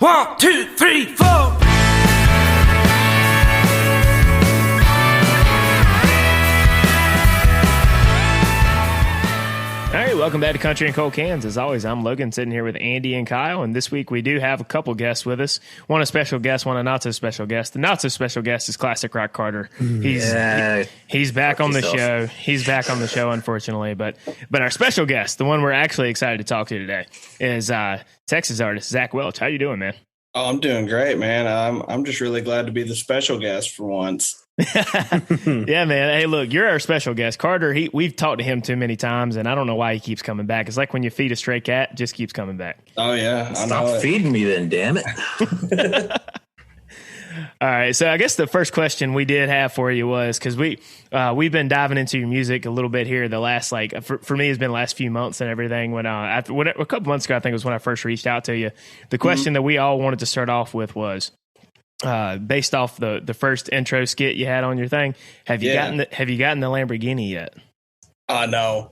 1, 2, 3, 4. All right, welcome back to Country and Cold Cans. As always, I'm Logan, sitting here with Andy and Kyle, and this week we do have a couple guests with us. One a special guest, one a not so special guest. The not so special guest is Classic Rock Carter. He's back on the show. He's back on the show, unfortunately, but our special guest, the one we're actually excited to talk to today, is Texas artist Zach Welch. How you doing, man? Oh, I'm doing great, man. I'm just really glad to be the special guest for once. Yeah, man. Hey, look, you're our special guest. Carter, we've talked to him too many times, and I don't know why he keeps coming back. It's like when you feed a stray cat, it just keeps coming back. Oh, yeah. Stop feeding me then, damn it. All right, so I guess the first question we did have for you was, because we've been diving into your music a little bit here the last, for me, it's been the last few months and everything. When a couple months ago, I think was when I first reached out to you. The question that we all wanted to start off with was, based off the first intro skit you had on your thing, have you gotten the Lamborghini yet? No,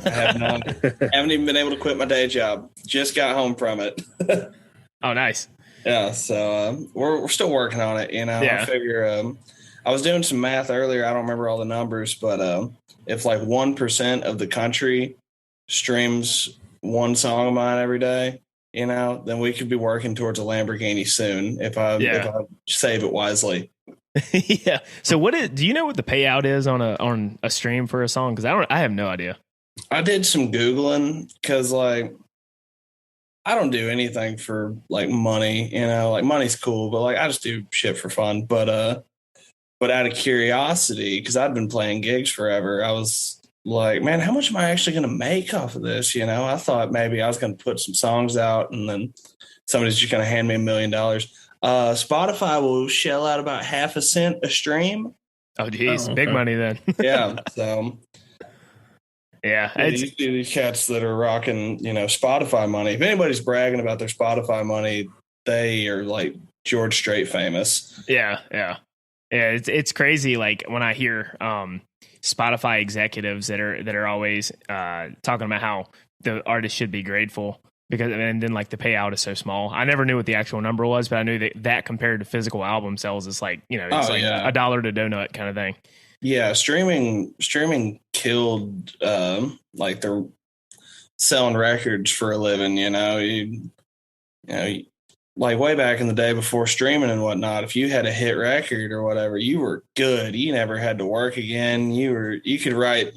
I have not. Haven't even been able to quit my day job. Just got home from it. Oh, nice. Yeah, so we're still working on it. You know, Yeah. I figure I was doing some math earlier. I don't remember all the numbers, but if like 1% of the country streams one song of mine every day, you know, then we could be working towards a Lamborghini soon if I save it wisely. Yeah. So do you know what the payout is on a stream for a song? Because I have no idea. I did some Googling because like I don't do anything for like money, you know, like money's cool, but like I just do shit for fun. But out of curiosity, because I'd been playing gigs forever, I was like, man, how much am I actually going to make off of this? You know, I thought maybe I was going to put some songs out and then somebody's just going to hand me $1 million. Spotify will shell out about 50 cents a stream. Oh, geez. Big money then. Yeah. So, yeah. You see these cats that are rocking, you know, Spotify money. If anybody's bragging about their Spotify money, they are like George Strait famous. Yeah. Yeah. Yeah. It's crazy. Like when I hear Spotify executives that are always talking about how the artist should be grateful and then like the payout is so small. I never knew what the actual number was, but I knew that compared to physical album sales, it's like, you know, it's $1 to donut kind of thing. Yeah, streaming killed like they're selling records for a living, you know. You know, like way back in the day before streaming and whatnot, if you had a hit record or whatever, you were good. You never had to work again. You could write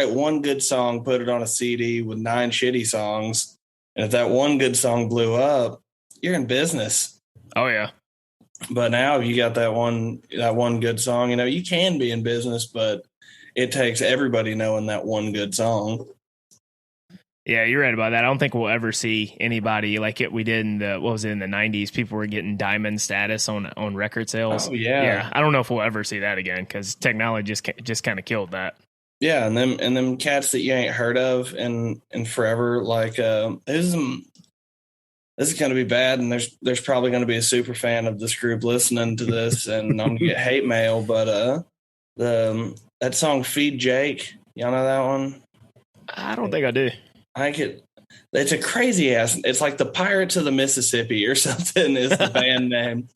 one good song, put it on a CD with 9 shitty songs, and if that one good song blew up, you're in business. Oh yeah. But now if you got that one good song, you know, you can be in business, but it takes everybody knowing that one good song. Yeah, you're right about that. I don't think we'll ever see anybody like it we did in the 90s. People were getting diamond status on record sales. Oh yeah. Yeah. I don't know if we'll ever see that again because technology just kind of killed that. Yeah, and them cats that you ain't heard of in forever, like this is going to be bad, and there's probably going to be a super fan of this group listening to this, and I'm going to get hate mail, but that song Feed Jake, y'all know that one? I don't think I do. It's a crazy ass, it's like the Pirates of the Mississippi or something is the band name,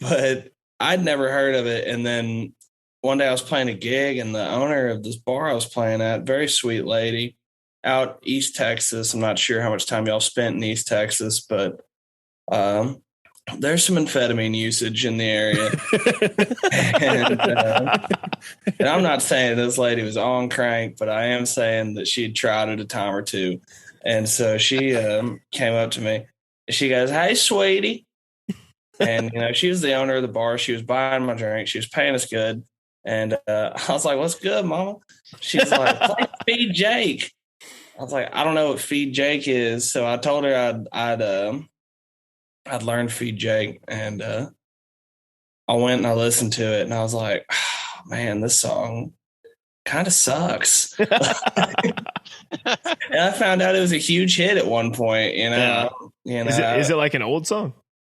but I'd never heard of it, and then one day I was playing a gig, and the owner of this bar I was playing at, very sweet lady, out East Texas. I'm not sure how much time y'all spent in East Texas, but there's some amphetamine usage in the area. and I'm not saying this lady was on crank, but I am saying that she had tried it a time or two. And so she came up to me. She goes, "Hey, sweetie." And, you know, she was the owner of the bar. She was buying my drink. She was paying us good. And I was like, "What's good, mama?" She's like, "Play Feed Jake." I was like, "I don't know what Feed Jake is." So I told her I'd learned Feed Jake, and I went and I listened to it, and I was like, oh, man, this song kind of sucks. And I found out it was a huge hit at one point, you know. Yeah. Is it like an old song?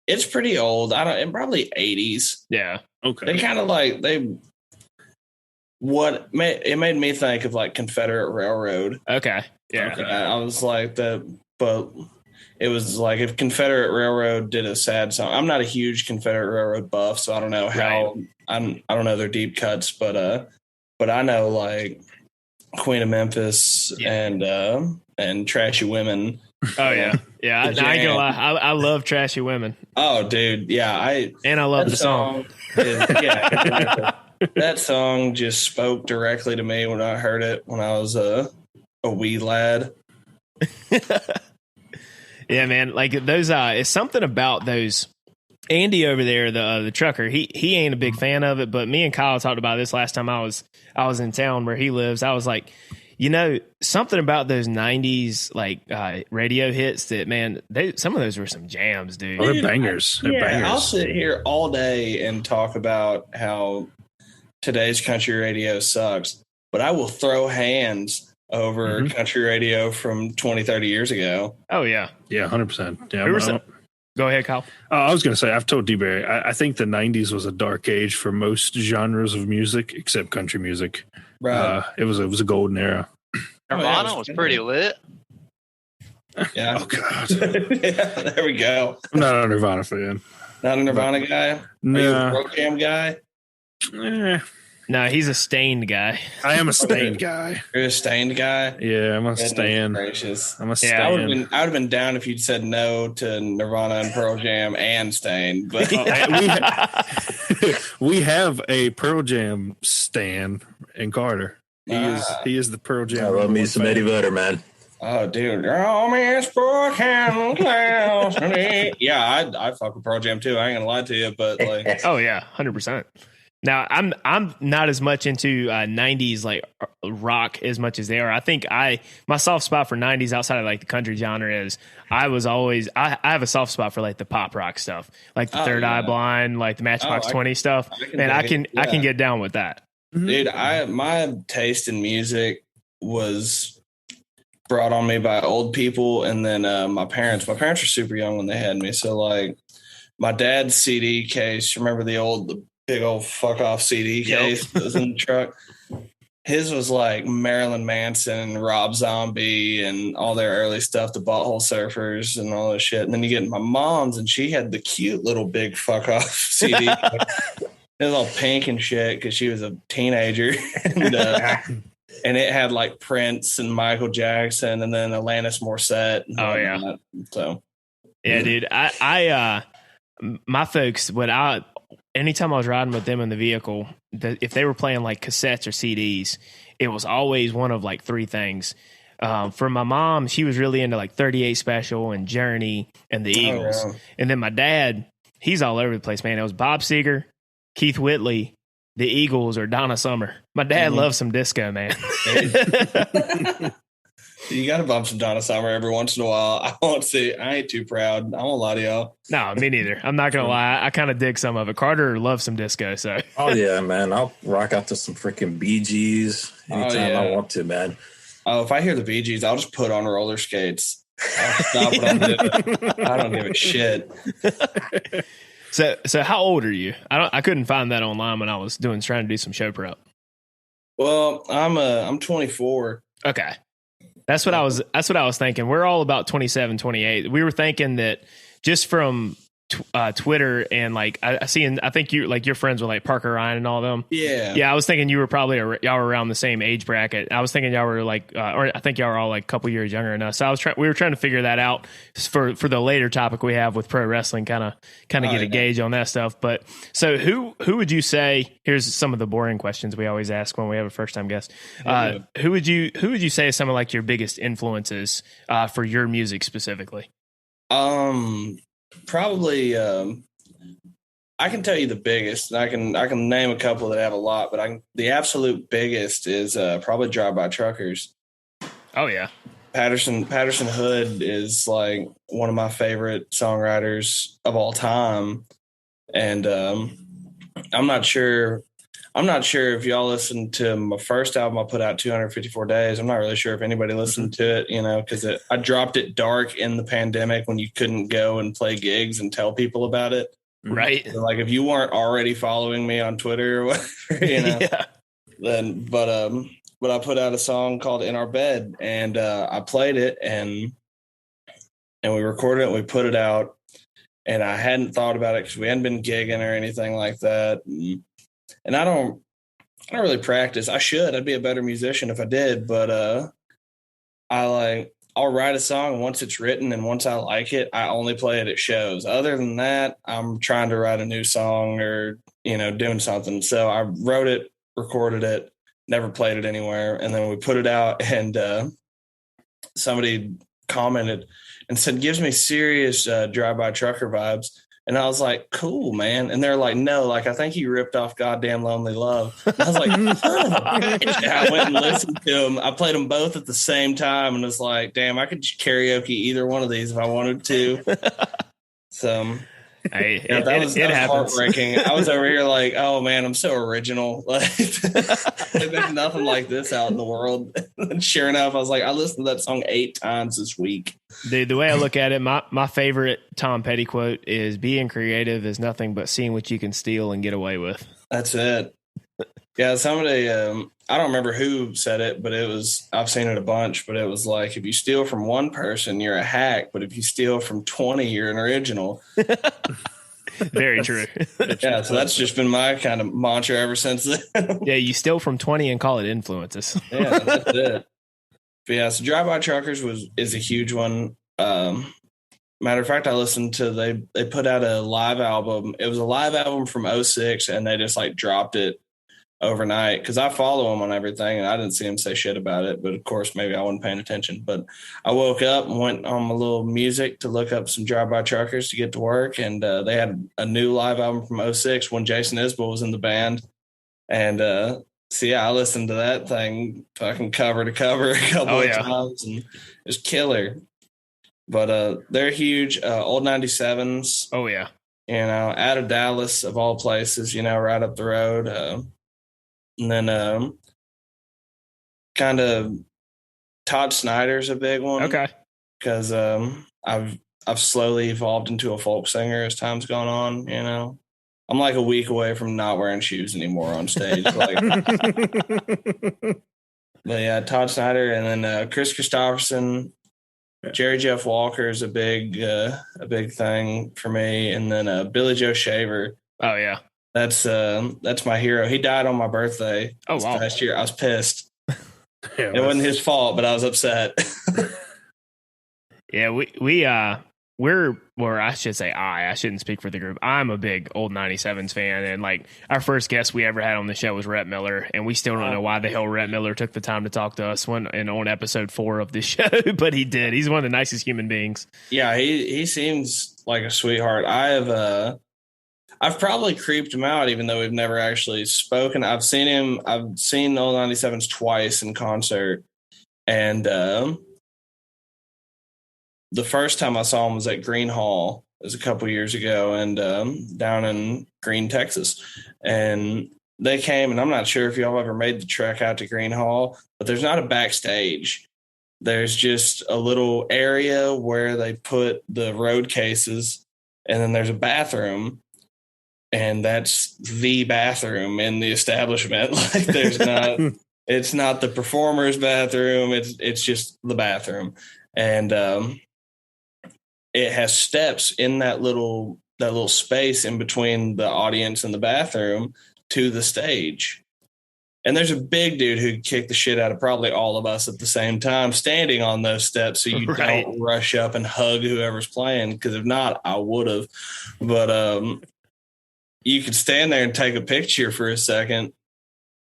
It's pretty old. Probably 80s. Yeah. Okay. They kind of like it made me think of like Confederate Railroad. Okay. Yeah. Okay. I was like that, but it was like if Confederate Railroad did a sad song. I'm not a huge Confederate Railroad buff, so I don't know how. I don't know their deep cuts, but I know like Queen of Memphis and Trashy Women. Oh yeah, yeah. I ain't gonna lie. I love Trashy Women. Oh, dude, yeah. I love the song. Exactly. That song just spoke directly to me when I heard it when I was a wee lad. Yeah, man. Like those, it's something about those. Andy over there, the trucker, he ain't a big fan of it, but me and Kyle talked about this last time I was in town where he lives. I was like, something about those 90s like radio hits that, man, some of those were some jams, dude. Oh, they're bangers. They're bangers. I'll sit here all day and talk about how today's country radio sucks, but I will throw hands over country radio from 20, 30 years ago. Oh, yeah. Yeah, 100%. Yeah. Go ahead, Kyle. I was going to say, I've told D-Barry, I think the 90s was a dark age for most genres of music except country music. Right. It was a golden era. Nirvana was pretty lit. Yeah. Oh, God. Yeah, there we go. I'm not a Nirvana fan. Not a Nirvana guy? No. Are you a Pearl Jam guy? No, he's a Stained guy. I am a Stained guy. You're a Stained guy? Yeah, I'm a Stan. Gracious. I'm a Yeah, I would Stan. have been down if you'd said no to Nirvana and Pearl Jam and Stained. But We have a Pearl Jam Stan in Carter. He is the Pearl Jam. I love me some fan. Eddie Vedder, man. oh, dude, oh man, spoken clouds. Yeah, I fuck with Pearl Jam too. I ain't gonna lie to you, but like, Oh yeah, 100%. Now I'm not as much into 90s like rock as much as they are. I think my soft spot for 90s outside of like the country genre is I have a soft spot for like the pop rock stuff, like the Third Eye Blind, like the Matchbox 20 stuff. I can get down with that. dude, my taste in music was brought on me by old people, and then my parents. My parents were super young when they had me, so like my dad's CD case. Remember the big old fuck off CD case that was in the truck? His was like Marilyn Manson, Rob Zombie, and all their early stuff, the Butthole Surfers and all that shit. And then you get my mom's, and she had the cute little big fuck off CD. It was all pink and shit because she was a teenager. And it had like Prince and Michael Jackson and then Alanis Morissette. Oh, yeah. So, Yeah, dude. My folks, anytime I was riding with them in the vehicle, if they were playing like cassettes or CDs, it was always one of like three things. For my mom, she was really into like 38 Special and Journey and the Eagles. yeah. And then my dad, he's all over the place, man. It was Bob Seger, Keith Whitley, the Eagles, or Donna Summer. My dad loves some disco, man. You got to bump some Donna Summer every once in a while. I ain't too proud. I won't lie to y'all. No, me neither. I'm not going to lie. I kind of dig some of it. Carter loves some disco, so. Oh yeah, man. I'll rock out to some freaking Bee Gees anytime I want to, man. Oh, if I hear the Bee Gees, I'll just put on roller skates. I'll stop what I'm doing. I don't give a shit. So how old are you? I couldn't find that online when I was trying to do some show prep. Well, I'm 24. Okay. That's what I was thinking. We're all about 27, 28. We were thinking that just from Twitter and like I think you like your friends with like Parker Ryan and all of them. Yeah. I was thinking you were probably y'all were around the same age bracket. I was thinking y'all were like, or I think y'all were all like a couple years younger than us. So we were trying to figure that out for the later topic we have with pro wrestling, kind of get a gauge on that stuff. But so who would you say? Here's some of the boring questions we always ask when we have a first time guest. Who would you say is some of like your biggest influences for your music specifically? Probably I can tell you the biggest, and I can name a couple that have a lot, but the absolute biggest is probably Drive By Truckers. Oh yeah. Patterson Hood is like one of my favorite songwriters of all time. And I'm not sure if y'all listened to my first album I put out, 254 Days. I'm not really sure if anybody listened to it, because I dropped it dark in the pandemic when you couldn't go and play gigs and tell people about it. Right. So like if you weren't already following me on Twitter or whatever, Yeah. then, but I put out a song called In Our Bed, and I played it, and and we recorded it and we put it out. And I hadn't thought about it because we hadn't been gigging or anything like that. And I don't really practice. I should. I'd be a better musician if I did. But I'll write a song once it's written, and once I like it, I only play it at shows. Other than that, I'm trying to write a new song or, doing something. So I wrote it, recorded it, never played it anywhere. And then we put it out, and somebody commented and said, gives me serious drive-by trucker vibes. And I was like, cool, man. And they're like, no, like, I think you ripped off Goddamn Lonely Love. And I was like, I went and listened to them. I played them both at the same time and was like, damn, I could karaoke either one of these if I wanted to. So that was heartbreaking. I was over here like, oh man, I'm so original. Like, there's nothing like this out in the world. And sure enough, I was like, I listened to that song 8 times this week. Dude, the way I look at it, my favorite Tom Petty quote is, being creative is nothing but seeing what you can steal and get away with. That's it. Yeah, somebody, I don't remember who said it, but I've seen it a bunch, but it was like, if you steal from one person, you're a hack, but if you steal from 20, you're an original. Very true. Yeah, so that's just been my kind of mantra ever since then. Yeah, you steal from 20 and call it influences. Yeah, that's it. But yeah, so Drive-By Truckers is a huge one. Matter of fact, I listened to, they put out a live album. It was a live album from 2006, and they just like dropped it overnight because I follow them on everything, and I didn't see them say shit about it. But of course, maybe I wasn't paying attention. But I woke up and went on my little music to look up some Drive-By Truckers to get to work, and they had a new live album from 2006 when Jason Isbell was in the band. And so yeah, I listened to that thing fucking cover to cover a couple of times, and it was killer. But they're huge. Old 97s. Oh yeah. Out of Dallas of all places, right up the road. And then kind of Todd Snyder's a big one. Okay. Because I've slowly evolved into a folk singer as time's gone on, I'm like a week away from not wearing shoes anymore on stage. But yeah, Todd Snyder, and then Chris Christopherson, Jerry Jeff Walker is a big thing for me, and then Billy Joe Shaver. Oh yeah, that's my hero. He died on my birthday. Last year. I was pissed. It wasn't his fault, but I was upset. Yeah, I should say I shouldn't speak for the group. I'm a big old 97s fan, and like our first guest we ever had on the show was Rhett Miller, and we still don't know why the hell Rhett Miller took the time to talk to us on episode 4 of this show, but he did. He's one of the nicest human beings. Yeah, he seems like a sweetheart. I've probably creeped him out, even though we've never actually spoken. I've seen old 97s twice in concert, and the first time I saw him was at Green Hall. It was a couple years ago, and down in Green, Texas. And they came, and I'm not sure if y'all ever made the trek out to Green Hall, but there's not a backstage. There's just a little area where they put the road cases, and then there's a bathroom, and that's the bathroom in the establishment. Like there's not, it's not the performer's bathroom. It's just the bathroom. And it has steps in that little space in between the audience and the bathroom to the stage. And there's a big dude who kicked the shit out of probably all of us at the same time, standing on those steps, so you don't rush up and hug whoever's playing, because if not, I would have. But you could stand there and take a picture for a second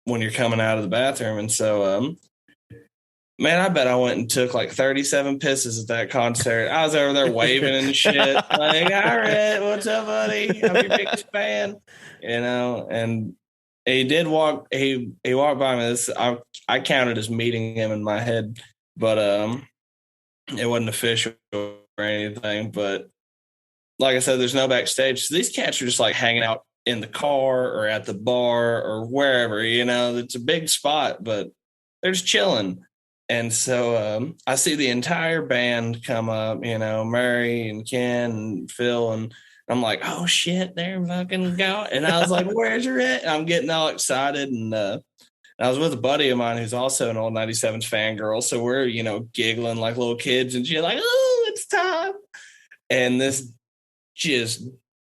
when you're coming out of the bathroom. And so man, I bet I went and took like 37 pisses at that concert. I was over there waving and shit. Like, all right, what's up, buddy? I'm your biggest fan. And he did walk, he walked by me. I counted as meeting him in my head, but it wasn't official or anything. But like I said, there's no backstage. So these cats are just like hanging out in the car or at the bar or wherever, it's a big spot, but they're just chilling. And so I see the entire band come up, Murray and Ken and Phil, and I'm like, oh shit, they're fucking going. And I was like, where's Rhett? And I'm getting all excited. And I was with a buddy of mine who's also an old 97s fangirl. So we're, giggling like little kids and shit, like, oh, it's time. And this just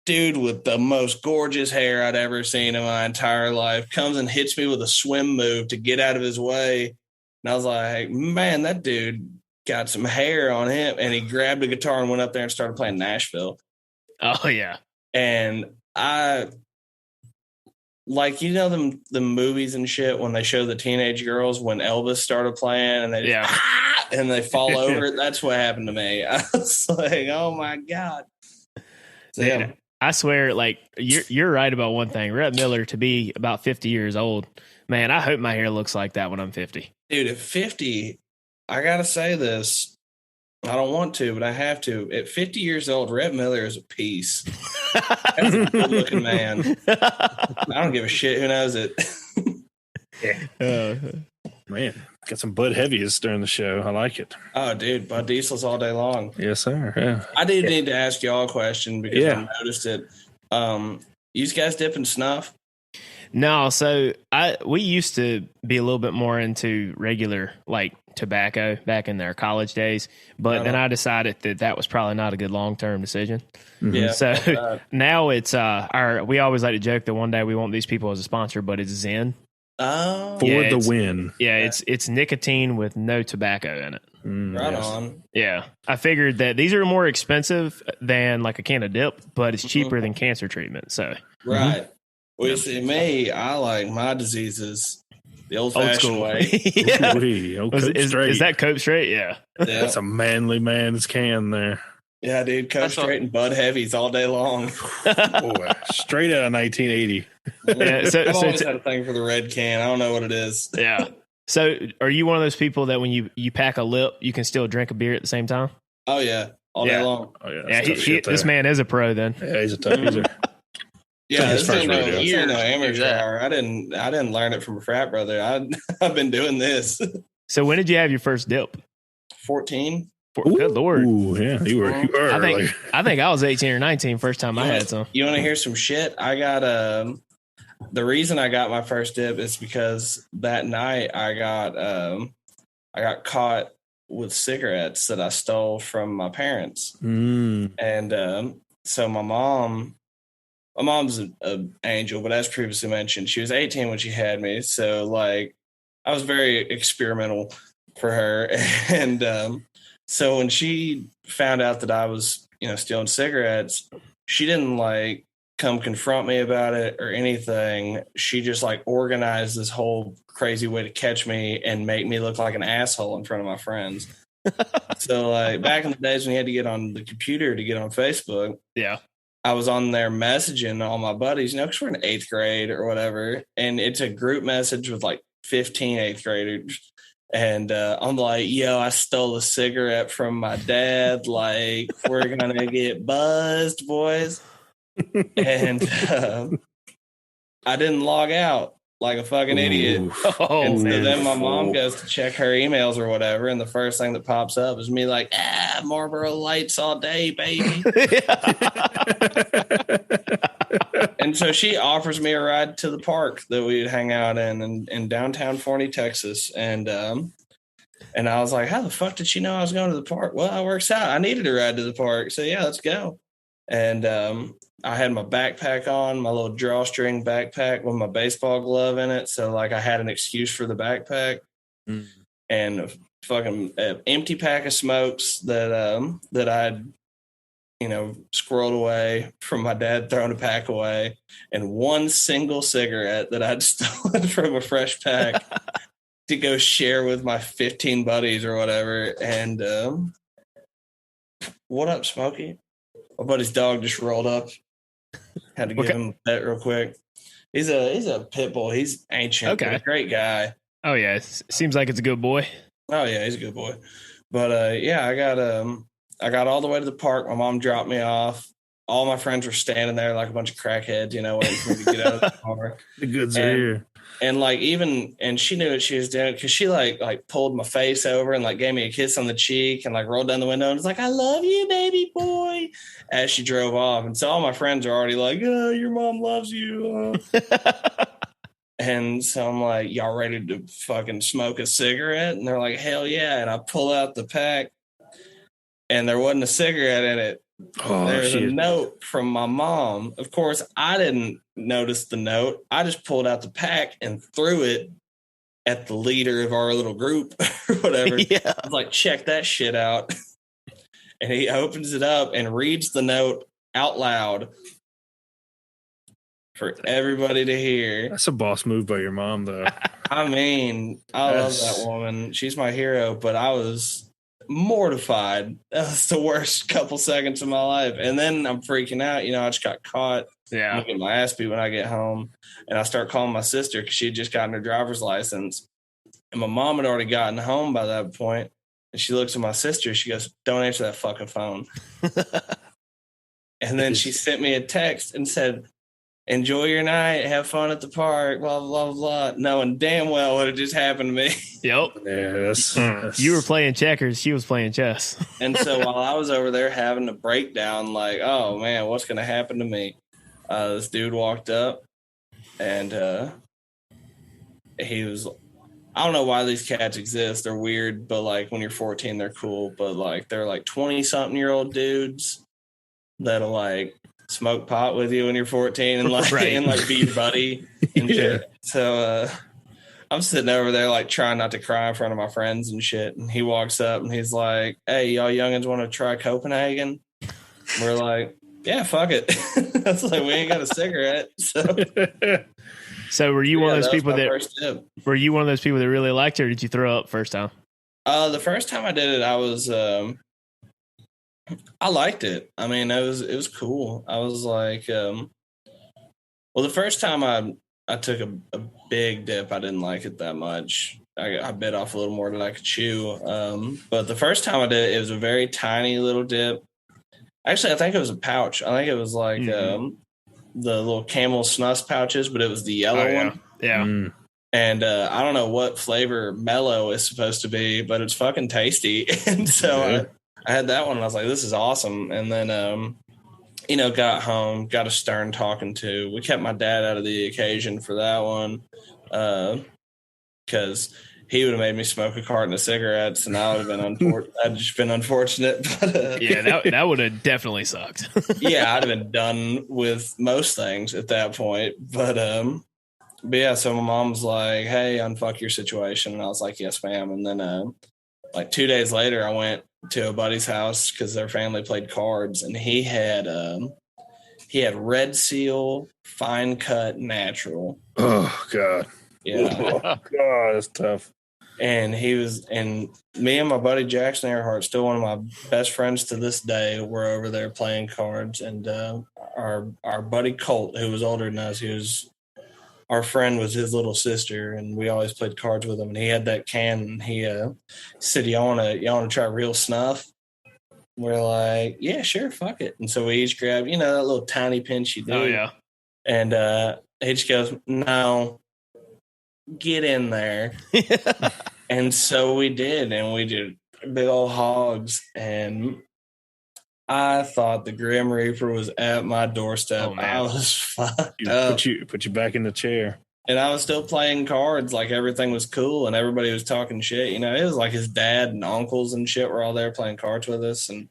dude with the most gorgeous hair I'd ever seen in my entire life comes and hits me with a swim move to get out of his way. And I was like, man, that dude got some hair on him. And he grabbed a guitar and went up there and started playing Nashville. Oh yeah. And I like, you know, the movies and shit when they show the teenage girls when Elvis started playing and they just, and they fall over. That's what happened to me. I was like, oh my God. So, yeah. I swear, like you're right about one thing. Rhett Miller, to be about 50 years old, man, I hope my hair looks like that when I'm 50. Dude, at 50, I gotta say this. I don't want to, but I have to. At 50 years old, Rhett Miller is a piece. That's a good looking man. I don't give a shit who knows it. Man, got some Bud Heavies during the show. I like it. Oh, dude, Bud Diesel's all day long. Yes, sir. Yeah. I did need to ask y'all a question because I noticed it. You guys dipping snuff? No, so we used to be a little bit more into regular like tobacco back in our college days, but then I decided that was probably not a good long-term decision. Mm-hmm. Yeah. So now it's we always like to joke that one day we want these people as a sponsor, but it's Zen. Oh, For the win. Yeah, it's nicotine with no tobacco in it. Right on. Yeah. I figured that these are more expensive than like a can of dip, but it's cheaper than cancer treatment. So right. Well, you see, me, I like my diseases the old-fashioned way. Yeah. Is that Cope Straight? Yeah. That's a manly man's can there. Yeah, dude, Cope Straight and Bud Heavies all day long. Boy, straight out of 1980. Yeah, I've always had a thing for the red can. I don't know what it is. Yeah. So are you one of those people that when you pack a lip, you can still drink a beer at the same time? Oh, yeah. All day long. Oh, yeah. This man is a pro then. Yeah, he's a tough user. Yeah, this ain't no amateur hour. I didn't learn it from a frat brother. I've been doing this. So when did you have your first dip? 14. Good Lord. Ooh, yeah, you were. I think I was 18 or 19 first time I had some. You want to hear some shit? I got the reason I got my first dip is because that night I got caught with cigarettes that I stole from my parents. And so my mom's an angel, but as previously mentioned, she was 18 when she had me. So like I was very experimental for her. And so when she found out that I was, stealing cigarettes, she didn't like come confront me about it or anything. She just like organized this whole crazy way to catch me and make me look like an asshole in front of my friends. So like back in the days when you had to get on the computer to get on Facebook. Yeah. I was on there messaging all my buddies, because we're in 8th grade or whatever. And it's a group message with like 15 8th graders. And I'm like, yo, I stole a cigarette from my dad. Like, we're going to get buzzed, boys. And I didn't log out like a fucking idiot. And so then my mom goes to check her emails or whatever. And the first thing that pops up is me like, Marlboro Lights all day, baby. And so she offers me a ride to the park that we'd hang out in downtown Forney, Texas. And I was like, how the fuck did she know I was going to the park? Well, it works out. I needed a ride to the park. So yeah, let's go. And I had my backpack on, my little drawstring backpack with my baseball glove in it. So like I had an excuse for the backpack and a fucking empty pack of smokes that I'd, squirreled away from my dad throwing a pack away, and one single cigarette that I'd stolen from a fresh pack to go share with my 15 buddies or whatever. And what up, Smokey? My buddy's dog just rolled up. Had to give him a pet real quick. He's a pit bull. He's ancient. Okay. But a great guy. Oh yeah, seems like it's a good boy. Oh yeah, he's a good boy. But yeah, I got all the way to the park. My mom dropped me off. All my friends were standing there like a bunch of crackheads, waiting for me to get out of the car. The goods are here. And like and she knew what she was doing because she like pulled my face over and like gave me a kiss on the cheek and like rolled down the window and was like, I love you, baby boy, as she drove off. And so all my friends are already like, oh, your mom loves you. And so I'm like, y'all ready to fucking smoke a cigarette? And they're like, hell yeah. And I pull out the pack and there wasn't a cigarette in it. there's a note from my mom. Of course, I didn't notice the note. I just pulled out the pack and threw it at the leader of our little group or whatever. Yeah. I was like, check that shit out. And he opens it up and reads the note out loud for everybody to hear. That's a boss move by your mom, though. I mean, I love that woman. She's my hero, but I was mortified. That was the worst couple seconds of my life. And then I'm freaking out. You know, I just got caught. Yeah. I'm gonna get my ass beat when I get home. And I start calling my sister because she had just gotten her driver's license. And my mom had already gotten home by that point. And she looks at my sister. She goes, don't answer that fucking phone. And then she sent me a text and said, enjoy your night, have fun at the park, blah, blah, blah, knowing damn well what had just happened to me. Yep. Yeah, that's You were playing checkers. She was playing chess. And so while I was over there having a breakdown, like, oh, man, what's going to happen to me? This dude walked up, and he was, I don't know why these cats exist. They're weird, but, like, when you're 14, they're cool. But, like, they're, like, 20-something-year-old dudes that'll, like, smoke pot with you when you're 14 and like right. and like be your buddy and shit. So I'm sitting over there like trying not to cry in front of my friends and shit. And he walks up and he's like, hey, y'all youngins want to try Copenhagen? We're like, yeah, fuck it. That's like, we ain't got a cigarette. So were you one of those people that really liked it, or did you throw up first time? The first time I did it, I was I liked it. I mean, it was cool. I was like, well, the first time I took a big dip, I didn't like it that much. I bit off a little more than I could chew. But the first time I did it was a very tiny little dip. Actually, I think it was a pouch. I think it was like the little Camel Snus pouches, but it was the yellow one. Yeah. Mm. And I don't know what flavor mellow is supposed to be, but it's fucking tasty. And so I had that one, and I was like, this is awesome. And then, you know, got home, got a stern talking to. We kept my dad out of the occasion for that one because he would have made me smoke a carton of cigarettes, and I would have been I'd just been unfortunate. But, yeah, that would have definitely sucked. yeah, I'd have been done with most things at that point. But yeah, so my mom's like, hey, unfuck your situation. And I was like, yes, ma'am. And then like 2 days later, I went to a buddy's house because their family played cards, and he had Red Seal fine cut natural. Oh God. Yeah. Oh God, that's tough. And me and my buddy Jackson Earhart, still one of my best friends to this day, were over there playing cards. And our buddy Colt, who was older than us, our friend was his little sister, and we always played cards with him. And he had that can, and he said, "Y'all wanna try real snuff?" We're like, "Yeah, sure, fuck it." And so we each grabbed, that little tiny pinch you do. Oh yeah. And he just goes, "No, get in there." And so we did, and we did big old hogs, and I thought the Grim Reaper was at my doorstep. Oh, I was fucked up. Put you back in the chair. And I was still playing cards, like everything was cool, and everybody was talking shit. It was like his dad and uncles and shit were all there playing cards with us, and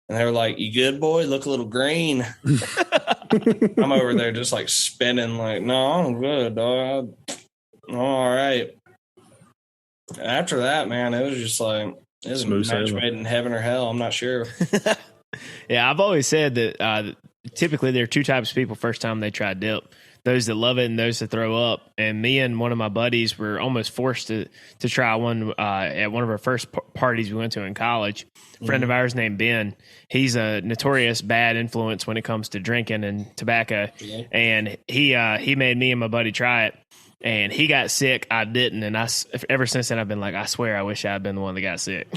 they were like, "You good, boy? Look a little green." I'm over there just like spinning, like, "No, I'm good, dog. I'm all right." After that, man, it was just like it was a match made in heaven or hell. I'm not sure. Yeah, I've always said that typically there are two types of people first time they try dip. Those that love it and those that throw up. And me and one of my buddies were almost forced to try one at one of our first parties we went to in college. A friend of ours named Ben. He's a notorious bad influence when it comes to drinking and tobacco. Yeah. And he made me and my buddy try it. And he got sick. I didn't. And ever since then, I've been like, I swear I wish I had been the one that got sick.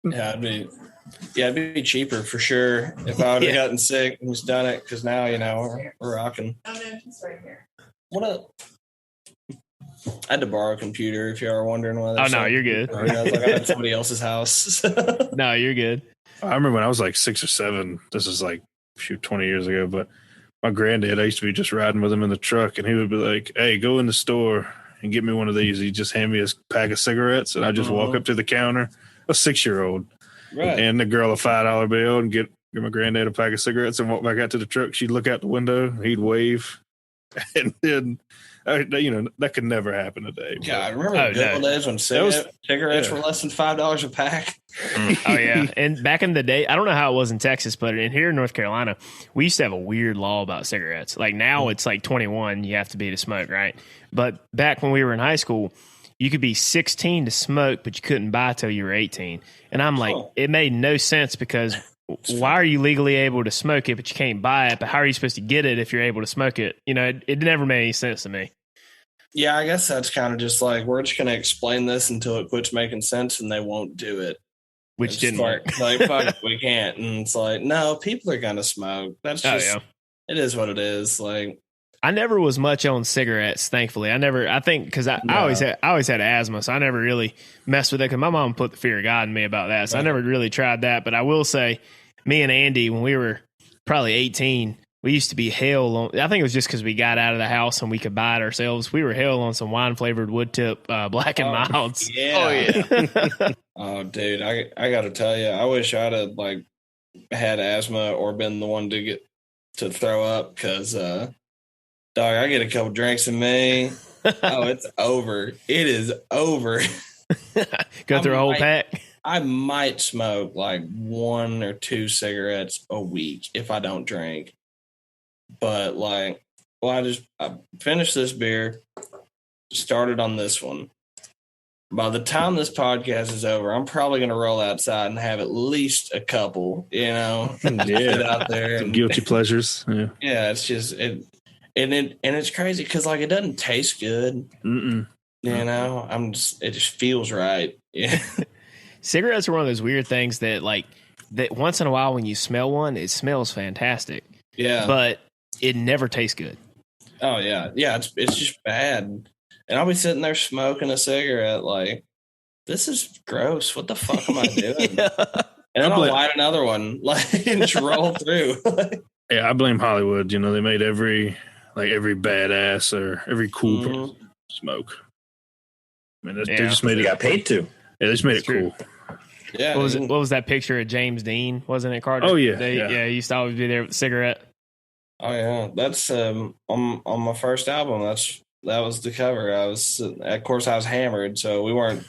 Yeah, it'd be cheaper for sure if I would have gotten sick and just done it. Because now, we're rocking. Oh no, she's right here. What up? I had to borrow a computer if you are wondering why. Oh no, you're good. I was like, I'm at somebody else's house. No, you're good. I remember when I was like 6 or 7. This is like 20 years ago, but my granddad, I used to be just riding with him in the truck, and he would be like, "Hey, go in the store and get me one of these." He'd just hand me a pack of cigarettes, and I just walk up to the counter. A 6-year-old. Right. and the girl a $5 bill and get my granddad a pack of cigarettes and walk back out to the truck. She'd look out the window, he'd wave, and then that could never happen today. Yeah, I remember the good old days when cigarettes were less than $5 a pack. Oh yeah, and back in the day, I don't know how it was in Texas, but in here in North Carolina, we used to have a weird law about cigarettes. Like now, it's like 21, you have to be to smoke, right? But back when we were in high school, you could be 16 to smoke, but you couldn't buy till you were 18. And I'm like, it made no sense because why are you legally able to smoke it, but you can't buy it? But how are you supposed to get it if you're able to smoke it? It never made any sense to me. Yeah, I guess that's kind of just like, we're just going to explain this until it quits making sense, and they won't do it. Which didn't work. Like, fuck, we can't. And it's like, no, people are going to smoke. That's just, it is what it is. Like, I never was much on cigarettes, thankfully. I think because I always had asthma, so I never really messed with it because my mom put the fear of God in me about that. So I never really tried that. But I will say, me and Andy, when we were probably 18, we used to be hell on. I think it was just because we got out of the house and we could buy it ourselves. We were hell on some wine flavored wood tip Black and Milds. Yeah. Oh yeah. Oh, dude, I got to tell you, I wish I'd have like had asthma or been the one to get to throw up because, dog, I get a couple drinks in me. Oh, it's over. It is over. Go through a whole pack. I might smoke like 1 or 2 cigarettes a week if I don't drink. But like, I finished this beer, started on this one. By the time this podcast is over, I'm probably going to roll outside and have at least a couple, get out there. And guilty pleasures. Yeah, it's just, and it's crazy because like, it doesn't taste good. Mm-mm. It just feels right. Yeah. Cigarettes are one of those weird things that once in a while when you smell one, it smells fantastic. Yeah. But it never tastes good. Oh yeah. Yeah. It's just bad. And I'll be sitting there smoking a cigarette like, this is gross. What the fuck am I doing? Yeah. And then I'll light another one and just roll through. Yeah, I blame Hollywood. They made every badass or every cool person smoke. I mean, they just made it. Got paid to. Yeah, they just made it cool. Yeah. What was that picture of James Dean? Wasn't it, Carter? Oh yeah. He used to always be there with a cigarette. Oh yeah, that's on my first album. That was the cover. I was hammered, so we weren't.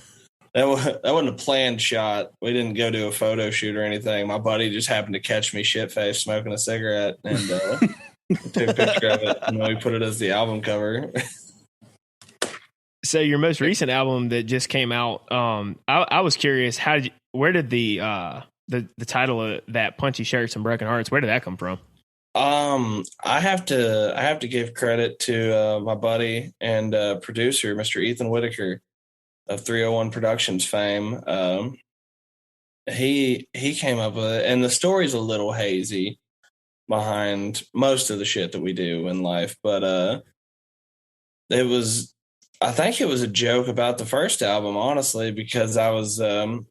That wasn't a planned shot. We didn't go to a photo shoot or anything. My buddy just happened to catch me shit faced smoking a cigarette and took a picture of it, and we put it as the album cover. So your most recent album that just came out, I was curious, where did the title of that, Punchy Shirts and Broken Hearts, where did that come from? I have to give credit to my buddy and producer, Mr. Ethan Whitaker of 301 Productions fame. He came up with it, and the story's a little hazy behind most of the shit that we do in life, but I think it was a joke about the first album, honestly, because I don't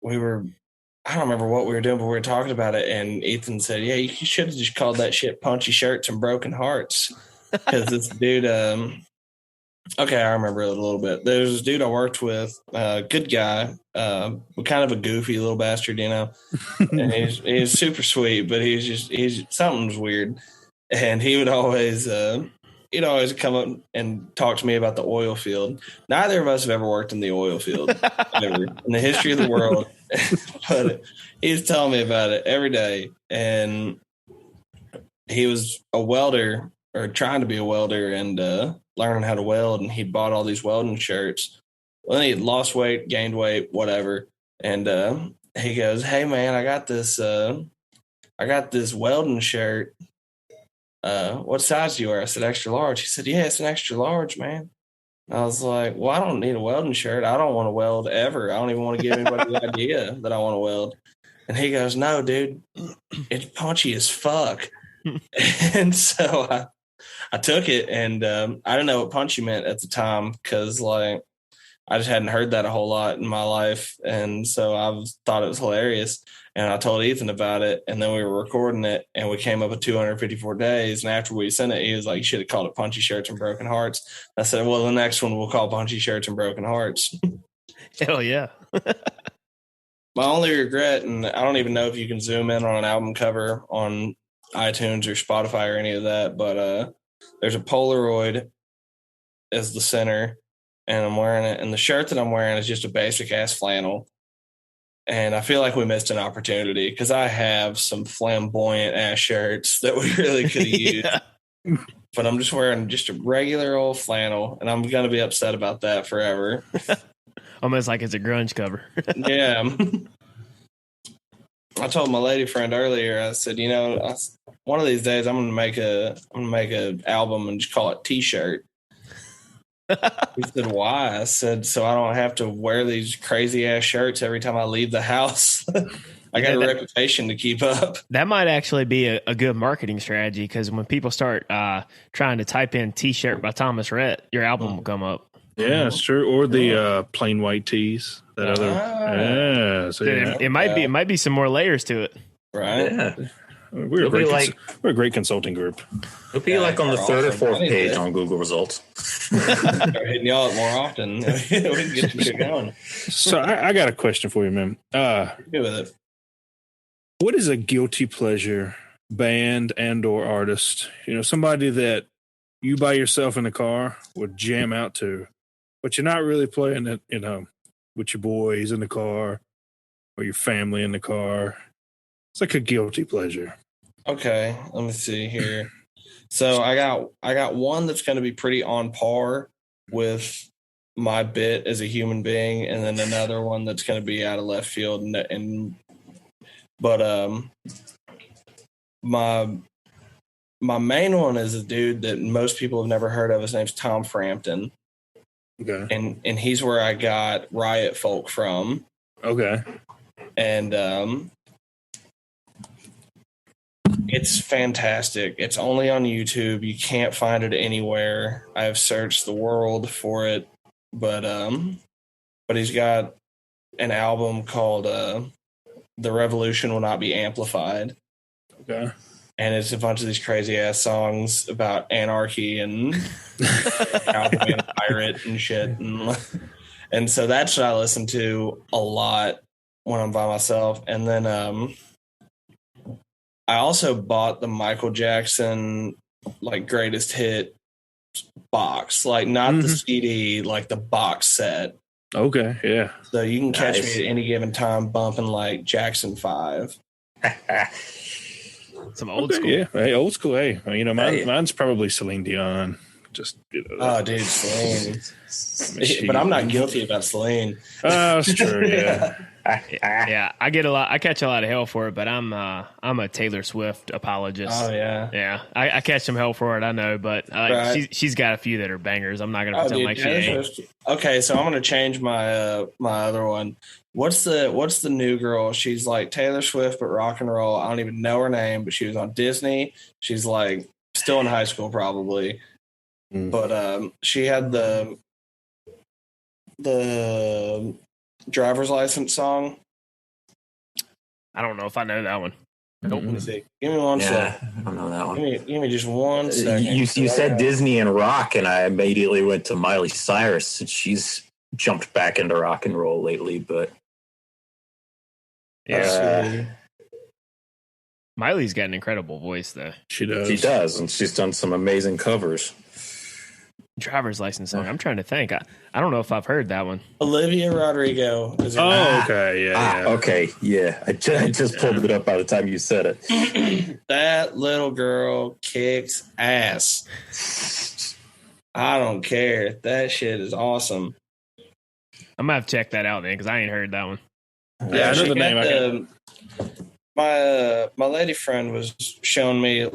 remember what we were doing, but we were talking about it, and Ethan said, yeah, you should have just called that shit Punchy Shirts and Broken Hearts. Because this dude, okay, I remember it a little bit. There's this dude I worked with, good guy, kind of a goofy little bastard, and he's super sweet, but something's weird. And he would always, he'd always come up and talk to me about the oil field. Neither of us have ever worked in the oil field ever in the history of the world. But he was telling me about it every day. And he was a welder, or trying to be a welder, and learning how to weld. And he'd bought all these welding shirts. Well, then he'd lost weight, gained weight, whatever. And he goes, hey, man, I got this welding shirt. What size do you wear? I said, extra large. He said, yeah, it's an extra large, man. I was like, well, I don't need a welding shirt. I don't want to weld ever. I don't even want to give anybody the idea that I want to weld. And he goes, no, dude, it's punchy as fuck. And so I took it, and I didn't know what punchy meant at the time because, like, I just hadn't heard that a whole lot in my life. And so I thought it was hilarious. And I told Ethan about it, and then we were recording it, and we came up with 254 days. And after we sent it, he was like, you should have called it Punchy Shirts and Broken Hearts. I said, well, the next one we'll call Punchy Shirts and Broken Hearts. Hell yeah. My only regret, and I don't even know if you can zoom in on an album cover on iTunes or Spotify or any of that, but there's a Polaroid as the center, and I'm wearing it. And the shirt that I'm wearing is just a basic ass flannel. And I feel like we missed an opportunity because I have some flamboyant ass shirts that we really could have used. But I'm just wearing just a regular old flannel, and I'm going to be upset about that forever. Almost like it's a grunge cover. Yeah. I told my lady friend earlier, I said, one of these days I'm going to make an album and just call it T-shirt. He said, why? I said, so I don't have to wear these crazy ass shirts every time I leave the house. I got a reputation to keep up. That might actually be a good marketing strategy because when people start trying to type in T-shirt by Thomas Rhett, your album will come up. Yeah, that's true. Or the plain white tees. That other. Yeah. So it might be some more layers to it. Right. Yeah. We're a great consulting group. It'll be like on the third or fourth page on Google results. Start hitting y'all up more often. We can get some shit going. So I got a question for you, man. Good with it. What is a guilty pleasure band and or artist? Somebody that you by yourself in the car would jam out to, but you're not really playing it, with your boys in the car or your family in the car. It's like a guilty pleasure. Okay, let me see here. So I got one that's going to be pretty on par with my bit as a human being, and then another one that's going to be out of left field. But my main one is a dude that most people have never heard of. His name's Tom Frampton. Okay, and he's where I got Riot Folk from. Okay, and it's fantastic. It's only on YouTube. You can't find it anywhere. I've searched the world for it, but he's got an album called "The Revolution Will Not Be Amplified." Okay, and it's a bunch of these crazy ass songs about anarchy and how to be a pirate and shit, and so that's what I listen to a lot when I'm by myself, and then I also bought the Michael Jackson greatest hit box, not the CD, the box set. Okay, yeah. So you can catch me at any given time bumping Jackson 5. Some old school. Yeah, hey, old school. Hey, mine's probably Celine Dion. Just oh, dude, Celine. But I'm not guilty about Celine. Oh, that's true. Yeah. Yeah, I catch a lot of hell for it, but I'm a Taylor Swift apologist. Oh yeah, yeah. I catch some hell for it, I know, but right. she's got a few that are bangers. I'm not gonna pretend like she ain't. Okay, so I'm gonna change my my other one. What's the new girl? She's like Taylor Swift but rock and roll. I don't even know her name, but she was on Disney. She's still in high school probably, but she had the driver's license song. I don't know if I know that one. Nope. Let me see. Give me one second. I don't know that one. Give me just 1 second. You said Disney and rock, and I immediately went to Miley Cyrus, and she's jumped back into rock and roll lately. But Miley's got an incredible voice, though. She does. She does, and she's done some amazing covers. Driver's license song. I'm trying to think. I don't know if I've heard that one. Olivia Rodrigo. Okay. Yeah. Okay. Yeah. I just pulled it up by the time you said it. That little girl kicks ass. I don't care. That shit is awesome. I'm gonna have to check that out then because I ain't heard that one. Yeah, I know the name. My lady friend was showing me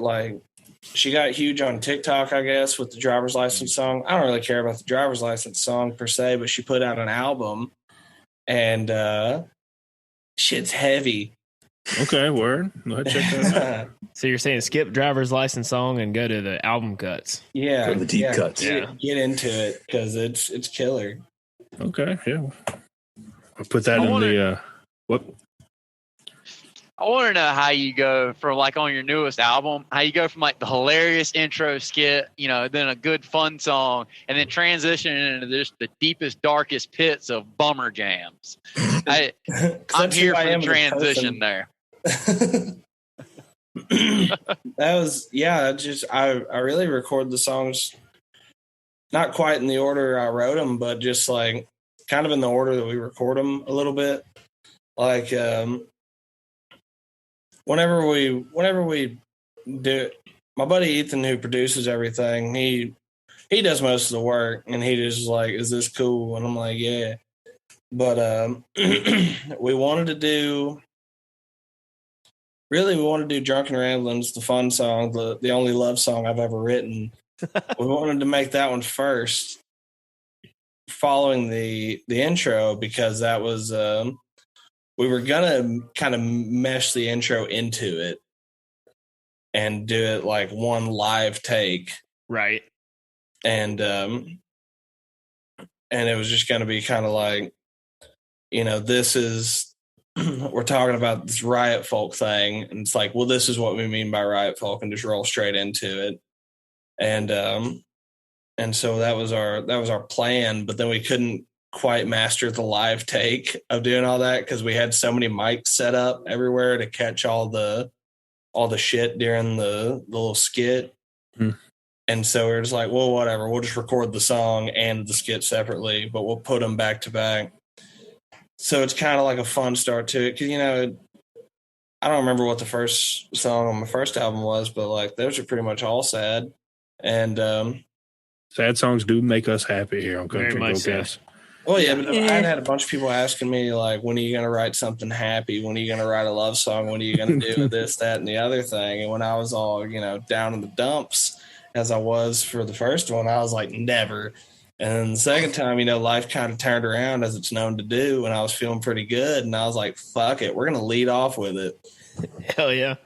she got huge on TikTok, I guess, with the driver's license song. I don't really care about the driver's license song per se, but she put out an album and shit's heavy. Okay, word. Let's check that out. So you're saying skip driver's license song and go to the album cuts? Yeah. Go to the deep cuts. Get into it because it's killer. Okay, yeah. I'll put that in the what? I want to know how you go from like on your newest album, how you go from like the hilarious intro skit, then a good fun song, and then transition into just the deepest, darkest pits of bummer jams. I'm here for the transition there. That was, I really record the songs not quite in the order I wrote them, but just like kind of in the order that we record them a little bit. Like, whenever we do, my buddy Ethan, who produces everything, he does most of the work, and he just like, is this cool? And I'm like, yeah. But we wanted to do Drunken Ramblings, the fun song, the only love song I've ever written. We wanted to make that one first, following the intro, because that was we were gonna kind of mesh the intro into it and do it like one live take, right? And it was just gonna be kind of like, this is we're talking about this riot folk thing, and it's like, well, this is what we mean by riot folk, and just roll straight into it. And so that was our plan, but then we couldn't quite master the live take of doing all that because we had so many mics set up everywhere to catch all the shit during the little skit. And so we were just like, well, whatever, we'll just record the song and the skit separately, but we'll put them back to back. So it's kind of like a fun start to it, because I don't remember what the first song on my first album was, but like those are pretty much all sad. And sad songs do make us happy here on Country Very much Go-Cast. Well, yeah, but I'd had a bunch of people asking me, like, when are you going to write something happy? When are you going to write a love song? When are you going to do this, that, and the other thing? And when I was all, down in the dumps, as I was for the first one, I was like, never. And then the second time, life kind of turned around, as it's known to do, and I was feeling pretty good. And I was like, fuck it, we're going to lead off with it. Hell yeah.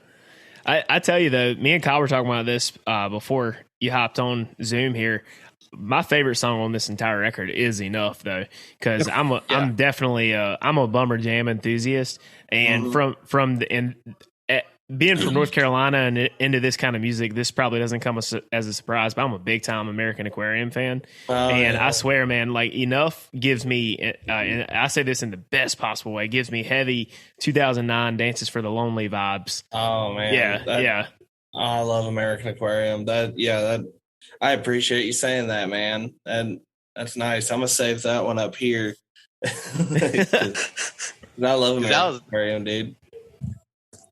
I tell you, though, me and Kyle were talking about this before you hopped on Zoom here. My favorite song on this entire record is Enough, though, because I'm definitely I'm a bummer jam enthusiast, and being from North Carolina and into this kind of music, this probably doesn't come as a surprise, but I'm a big time American Aquarium fan, and I swear, man, like Enough gives me, and I say this in the best possible way, gives me heavy 2009 Dances for the Lonely vibes. Oh man, yeah. I love American Aquarium. I appreciate you saying that, man. And that's nice. I'm gonna save that one up here. I love American Aquarium, dude.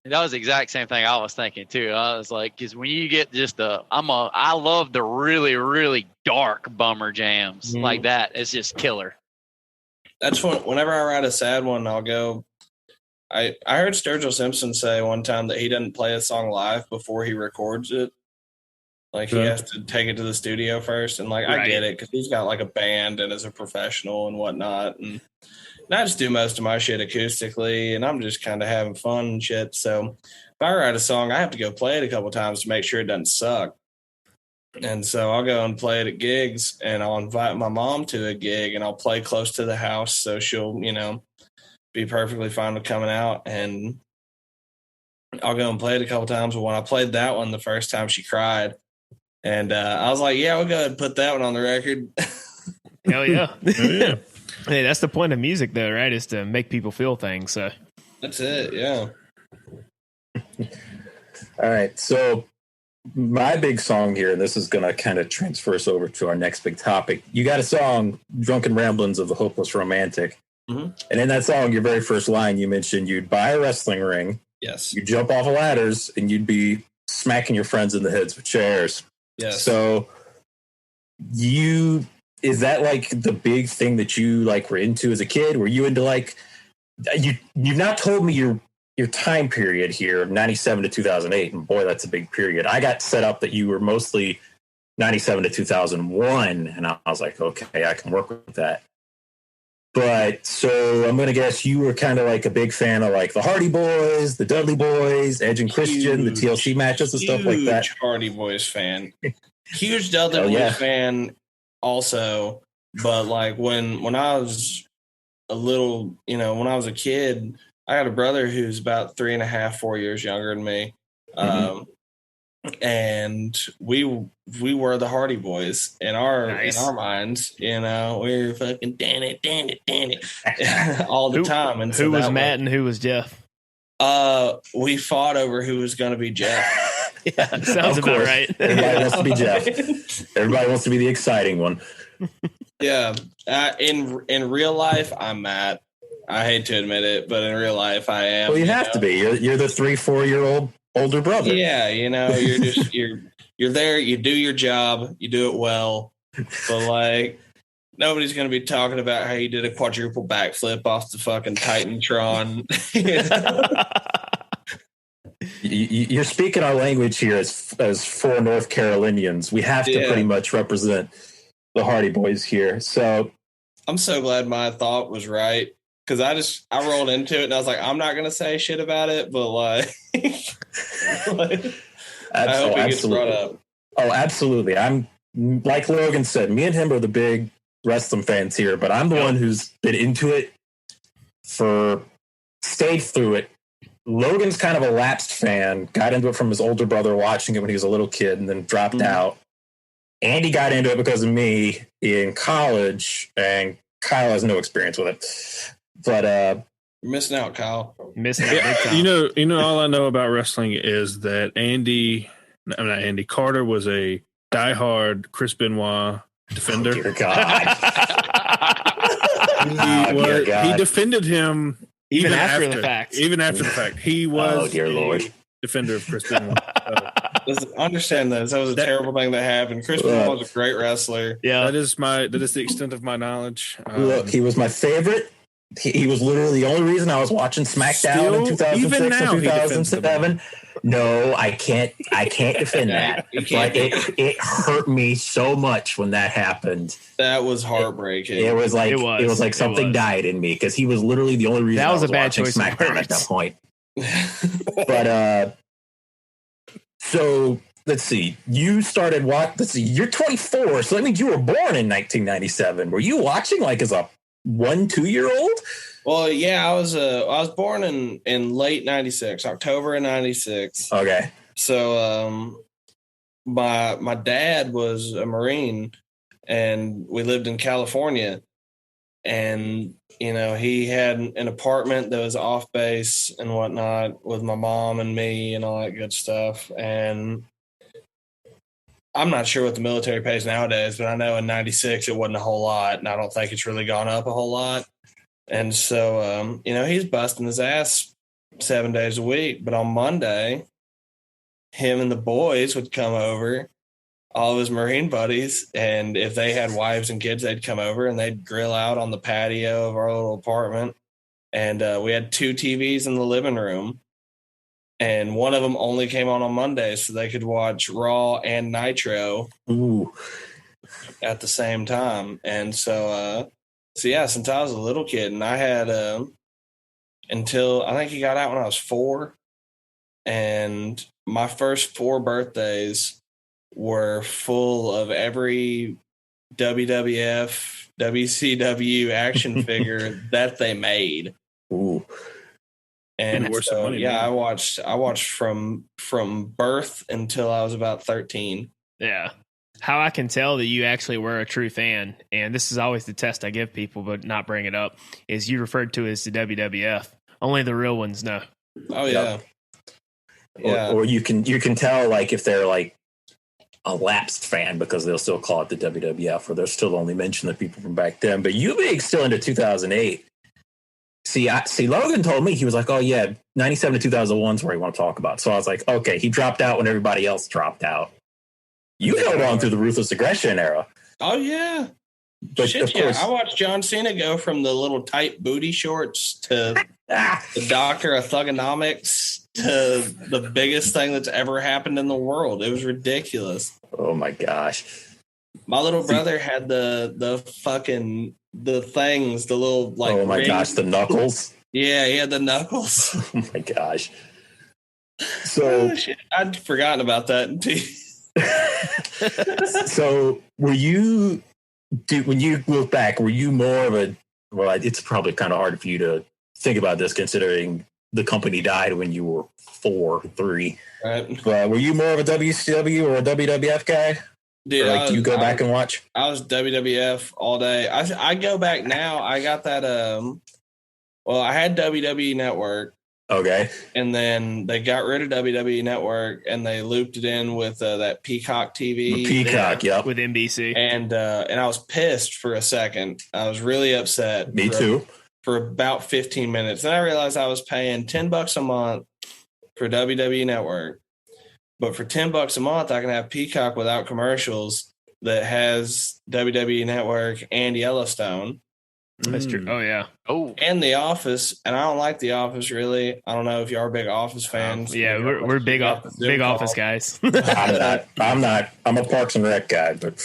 That was the exact same thing I was thinking too. I was like, because when you get just I love the really, really dark bummer jams like that. It's just killer. That's whenever I write a sad one, I'll go. I heard Sturgill Simpson say one time that he doesn't play a song live before he records it. Like he has to take it to the studio first, and like I get it, because he's got like a band and is a professional and whatnot, and I just do most of my shit acoustically, and I'm just kind of having fun and shit. So if I write a song, I have to go play it a couple times to make sure it doesn't suck. And so I'll go and play it at gigs, and I'll invite my mom to a gig, and I'll play close to the house, so she'll be perfectly fine with coming out, and I'll go and play it a couple times. But when I played that one the first time, she cried. And I was like, yeah, we'll go ahead and put that one on the record. Hell yeah. Yeah. Hey, that's the point of music, though, right? Is to make people feel things. So that's it. Yeah. All right. So my big song here, and this is going to kind of transfer us over to our next big topic. You got a song, Drunken Ramblings of the Hopeless Romantic. Mm-hmm. And in that song, your very first line, you mentioned you'd buy a wrestling ring. Yes. You'd jump off of ladders, and you'd be smacking your friends in the heads with chairs. Yes. So is that like the big thing that you like were into as a kid? Were you into like, you've not told me your time period here, 97 to 2008, and boy, that's a big period. I got set up that you were mostly 97 to 2001, and I was like, okay, I can work with that. But so I'm going to guess you were kind of like a big fan of like the Hardy Boys, the Dudley Boys, Edge and Christian, the TLC matches and stuff like that. Huge Hardy Boys fan. Huge Dudley Boys fan also. But like when I was a little, when I was a kid, I got a brother who's about 3.5, 4 years younger than me. And we were the Hardy Boys in our minds, we were fucking damn it all the time. And who was Matt and who was Jeff? We fought over who was going to be Jeff. Yeah, sounds about right. Everybody wants to be Jeff. Everybody wants to be the exciting one. Yeah. In real life, I'm Matt. I hate to admit it, but in real life, I am. Well, you have to be. You're the 3-4 year old older brother. Yeah, you're just you're there. You do your job. You do it well. But like, nobody's going to be talking about how you did a quadruple backflip off the fucking Titantron. You're speaking our language here as 4 North Carolinians. We have to pretty much represent the Hardy Boys here. So I'm so glad my thought was right, because I rolled into it and I was like, I'm not going to say shit about it, but like, I hope it gets brought up. Oh, absolutely. I'm like Logan said, me and him are the big wrestling fans here, but I'm the one who's been into it stayed through it. Logan's kind of a lapsed fan, got into it from his older brother watching it when he was a little kid and then dropped out. Andy got into it because of me in college, and Kyle has no experience with it. But you're missing out, Kyle. Missing out. You know, all I know about wrestling is that Andy Carter was a diehard Chris Benoit defender. Oh, dear God. He defended him even after the fact. Even after the fact, he was dear Lord, defender of Chris Benoit. Listen, understand this. That was a terrible thing that happened. Chris Benoit was a great wrestler. Yeah, that is the extent of my knowledge. Look, he was my favorite. He was literally the only reason I was watching SmackDown in 2006 and 2007. No, I can't defend that. Like it hurt me so much when that happened. That was heartbreaking. It was like something died in me, because he was literally the only reason that was I was a bad watching choice SmackDown at that point. But so let's see. You started you're 24, so that means you were born in 1997. Were you watching like as a 1-2-year-old? Well, yeah, I was born in late 96, October of 96. Okay. So my dad was a Marine, and we lived in California, and he had an apartment that was off base and whatnot with my mom and me and all that good stuff. And I'm not sure what the military pays nowadays, but I know in 96 it wasn't a whole lot, and I don't think it's really gone up a whole lot. And so, he's busting his ass 7 days a week. But on Monday, him and the boys would come over, all of his Marine buddies, and if they had wives and kids, they'd come over and they'd grill out on the patio of our little apartment. And we had 2 TVs in the living room, and one of them only came on Mondays, so they could watch Raw and Nitro at the same time. And so yeah, since I was a little kid, and I had until I think he got out when I was 4, and my first 4 birthdays were full of every WWF, WCW action figure that they made. Ooh. And so, I watched from birth until I was about 13. Yeah. How I can tell that you actually were a true fan, and this is always the test I give people, but not bring it up, is you referred to as the WWF. Only the real ones know. Oh yeah. Or you can tell, like, if they're like a lapsed fan, because they'll still call it the WWF, or they'll still only mention the people from back then. But you being still into 2008. See, Logan told me, he was like, oh yeah, 97 to 2001 is where he want to talk about. So I was like, okay, he dropped out when everybody else dropped out. You held on through the Ruthless Aggression era. Oh, yeah. But shit, of course, I watched John Cena go from the little tight booty shorts to the Doctor of Thugonomics to the biggest thing that's ever happened in the world. It was ridiculous. Oh, my gosh. My little brother had the things, the little, like, oh, my rings. gosh, the knuckles. Yeah, he had the knuckles. Oh, my gosh. So shit, I'd forgotten about that until So when you look back, were you more of a, well, it's probably kind of hard for you to think about this considering the company died when you were 3. Right. Were you more of a WCW or a WWF guy? Dude, Or do you go back and watch? I was WWF all day. I go back now. I got that. Well, I had WWE Network. Okay. And then they got rid of WWE Network and they looped it in with that Peacock TV. Peacock, yep. With NBC. And I was pissed for a second. I was really upset. Me too. For about 15 minutes. Then I realized I was paying $10 a month for WWE Network. But for $10 a month, I can have Peacock without commercials that has WWE Network and Yellowstone. That's true. Oh, yeah. Oh, And The Office. And I don't like The Office, really. I don't know if you are big Office fans. Yeah, we're big Office guys. I'm not. I'm a Parks and Rec guy, but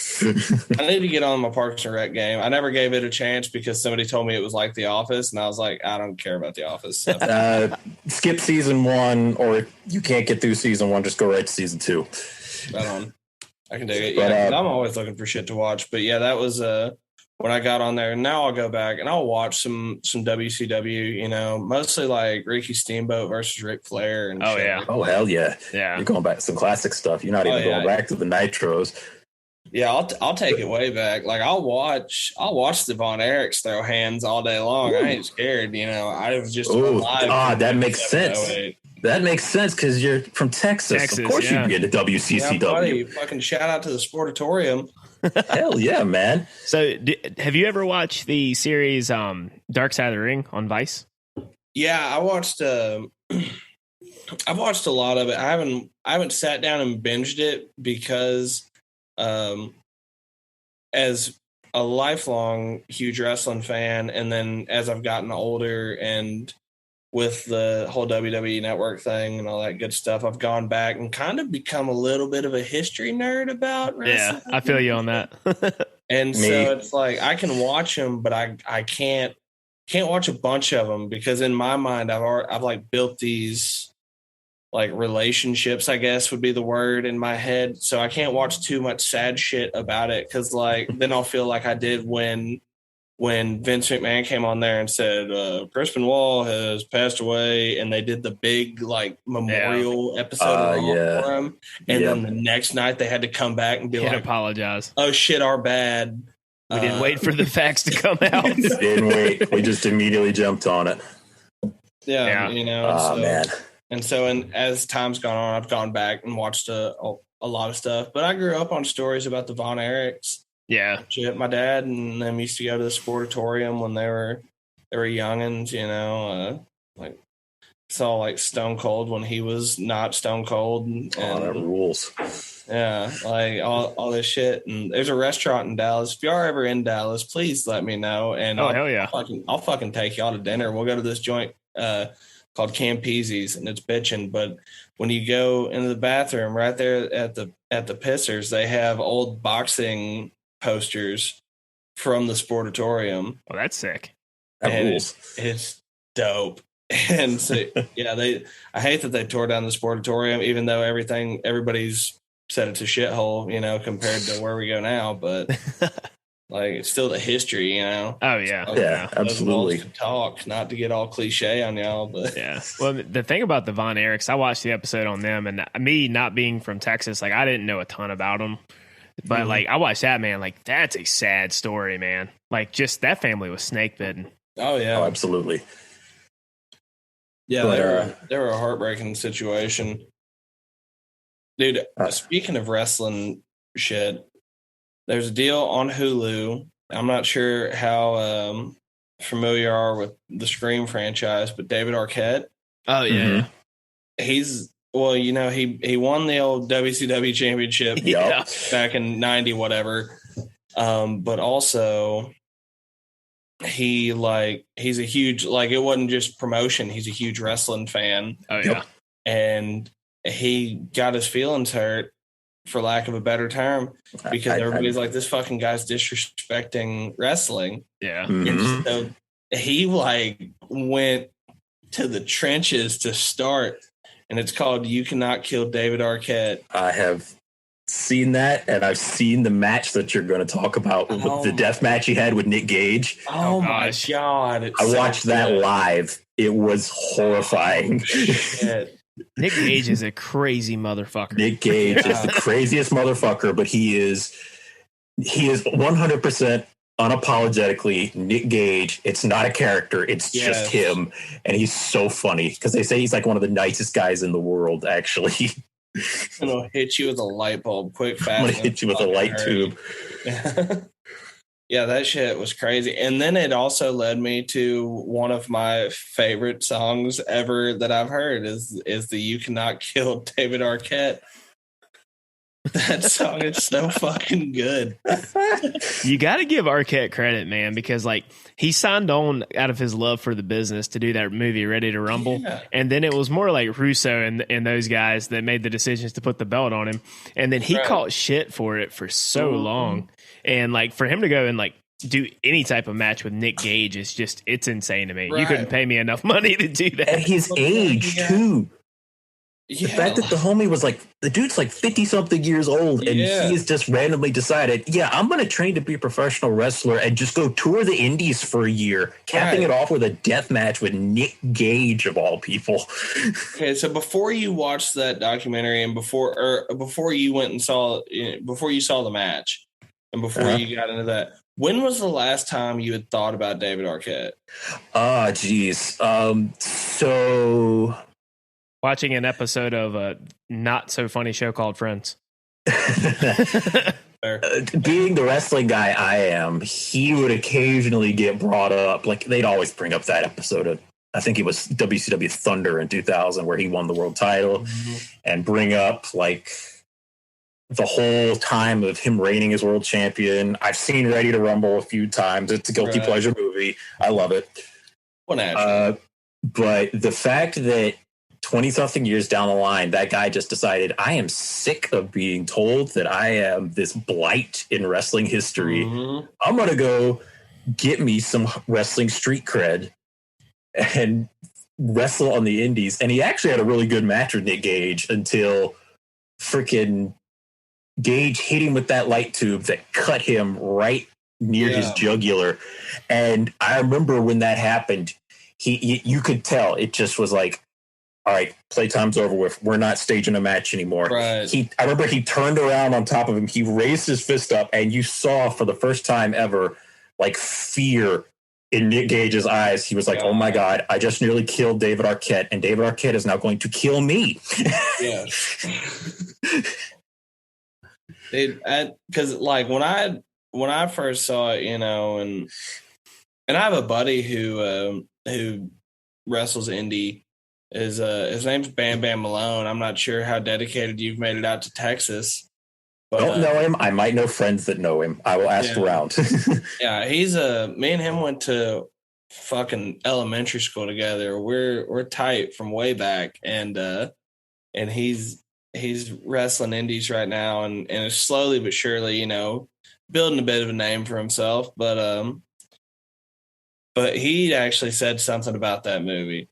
I need to get on my Parks and Rec game. I never gave it a chance because somebody told me it was like The Office, and I was like, I don't care about The Office. So. Skip season 1, or if you can't get through season 1, just go right to season 2. Right on. I can dig it. Yeah, I'm always looking for shit to watch. But yeah, that was when I got on there. And now I'll go back and I'll watch some WCW. You know, mostly like Ricky Steamboat versus Ric Flair and shit. Yeah. Oh hell yeah. Yeah. You're going back to some classic stuff. You're not even going back to the Nitros. Yeah, I'll take it way back. Like I'll watch the Von Erichs throw hands all day long. I ain't scared. You know, I was just alive. That makes sense. That makes sense because you're from Texas. Of course, you'd be into WCCW. Yeah, buddy, fucking shout out to the Sportatorium. Hell yeah, man! So, have you ever watched the series Dark Side of the Ring on Vice? Yeah, I watched. I've watched a lot of it. I haven't sat down and binged it because, as a lifelong huge wrestling fan, and then as I've gotten older and with the whole WWE Network thing and all that good stuff, I've gone back and kind of become a little bit of a history nerd about wrestling. Yeah, I feel you on that. And so it's like I can watch them, but I can't watch a bunch of them because in my mind I've like built these like relationships, I guess would be the word in my head. So I can't watch too much sad shit about it because like then I'll feel like I did when Vince McMahon came on there and said, Chris Benoit has passed away, and they did the big like memorial episode for him. And then the next night they had to come back and be like, apologize. Oh shit, our bad. We didn't wait for the facts to come out. Didn't wait. We just immediately jumped on it. Yeah. You know. Oh man. And so, as time's gone on, I've gone back and watched a lot of stuff. But I grew up on stories about the Von Erichs. Yeah. Shit, my dad and them used to go to the Sportatorium when they were youngins, you know, like saw like Stone Cold when he was not Stone Cold. And that rules. Yeah, like all this shit. And there's a restaurant in Dallas. If you are ever in Dallas, please let me know. And hell yeah. I'll fucking take y'all to dinner. We'll go to this joint called Campese's, and it's bitching. But when you go into the bathroom right there at the pissers, they have old boxing posters from the Sportatorium. Oh, that's sick. That rules. It's dope. And so I hate that they tore down the Sportatorium, even though everybody's said it's a shithole, you know, compared to where we go now. But like it's still the history, you know. Oh yeah. Yeah, absolutely. Talk, not to get all cliche on y'all, but yeah. Well, the thing about the Von Erichs, I watched the episode on them, and me not being from Texas, like I didn't know a ton about them. But like I watched that, man, like that's a sad story, man. Like just that family was snake bitten. Oh yeah. Oh, absolutely. Yeah, they were a heartbreaking situation. Dude, speaking of wrestling shit, there's a deal on Hulu. I'm not sure how familiar you are with the Scream franchise, but David Arquette. Oh yeah. He's well, you know, he won the old WCW championship back in 90 whatever. But also he's a huge, like, it wasn't just promotion, he's a huge wrestling fan. Oh yeah. And he got his feelings hurt, for lack of a better term, because everybody's like, this fucking guy's disrespecting wrestling. Yeah. And so he like went to the trenches to start. And it's called You Cannot Kill David Arquette. I have seen that, and I've seen the match that you're going to talk about, the death match he had with Nick Gage. Oh my God. I watched that live. It was horrifying. Shit. Nick Gage is a crazy motherfucker. Nick Gage is the craziest motherfucker, but he is 100% unapologetically Nick Gage. It's not a character. It's just him. And he's so funny because they say he's like one of the nicest guys in the world, actually. I'm going to hit you with a light bulb quick, fast. I'm going to hit you with a light tube. Yeah, that shit was crazy. And then it also led me to one of my favorite songs ever that I've heard is the You Cannot Kill David Arquette. That song is so fucking good. You got to give Arquette credit, man, because like he signed on out of his love for the business to do that movie Ready to Rumble. Yeah. And then it was more like Russo and those guys that made the decisions to put the belt on him. And then he caught shit for it for so long. And like for him to go and like do any type of match with Nick Gage is just, it's insane to me. You couldn't pay me enough money to do that. At his age too. The fact that the homie was like, the dude's like 50 something years old and he has just randomly decided, I'm going to train to be a professional wrestler and just go tour the indies for a year, capping it off with a death match with Nick Gage of all people. Okay. So before you watched that documentary and before you went and before you saw the match and before you got into that, when was the last time you had thought about David Arquette? Geez. So watching an episode of a not so funny show called Friends. Being the wrestling guy I am, he would occasionally get brought up. Like they'd always bring up that episode of, I think it was WCW Thunder in 2000 where he won the world title and bring up like the whole time of him reigning as world champion. I've seen Ready to Rumble a few times. It's a guilty pleasure movie. I love it. But the fact that 20-something years down the line, that guy just decided, I am sick of being told that I am this blight in wrestling history. I'm going to go get me some wrestling street cred and wrestle on the indies. And he actually had a really good match with Nick Gage until freaking Gage hit him with that light tube that cut him right near his jugular. And I remember when that happened, you could tell it just was like, all right, playtime's over with. We're not staging a match anymore. I remember he turned around on top of him. He raised his fist up, and you saw for the first time ever, like fear in Nick Gage's eyes. He was like, "Oh my God, I just nearly killed David Arquette, and David Arquette is now going to kill me." Because like when I first saw it, and I have a buddy who wrestles indie. His name's Bam Bam Malone. I'm not sure how dedicated you've made it out to Texas. But, don't know him. I might know friends that know him. I will ask around. He's me and him went to fucking elementary school together. We're tight from way back, and he's wrestling indies right now, and is slowly but surely, building a bit of a name for himself. But he actually said something about that movie.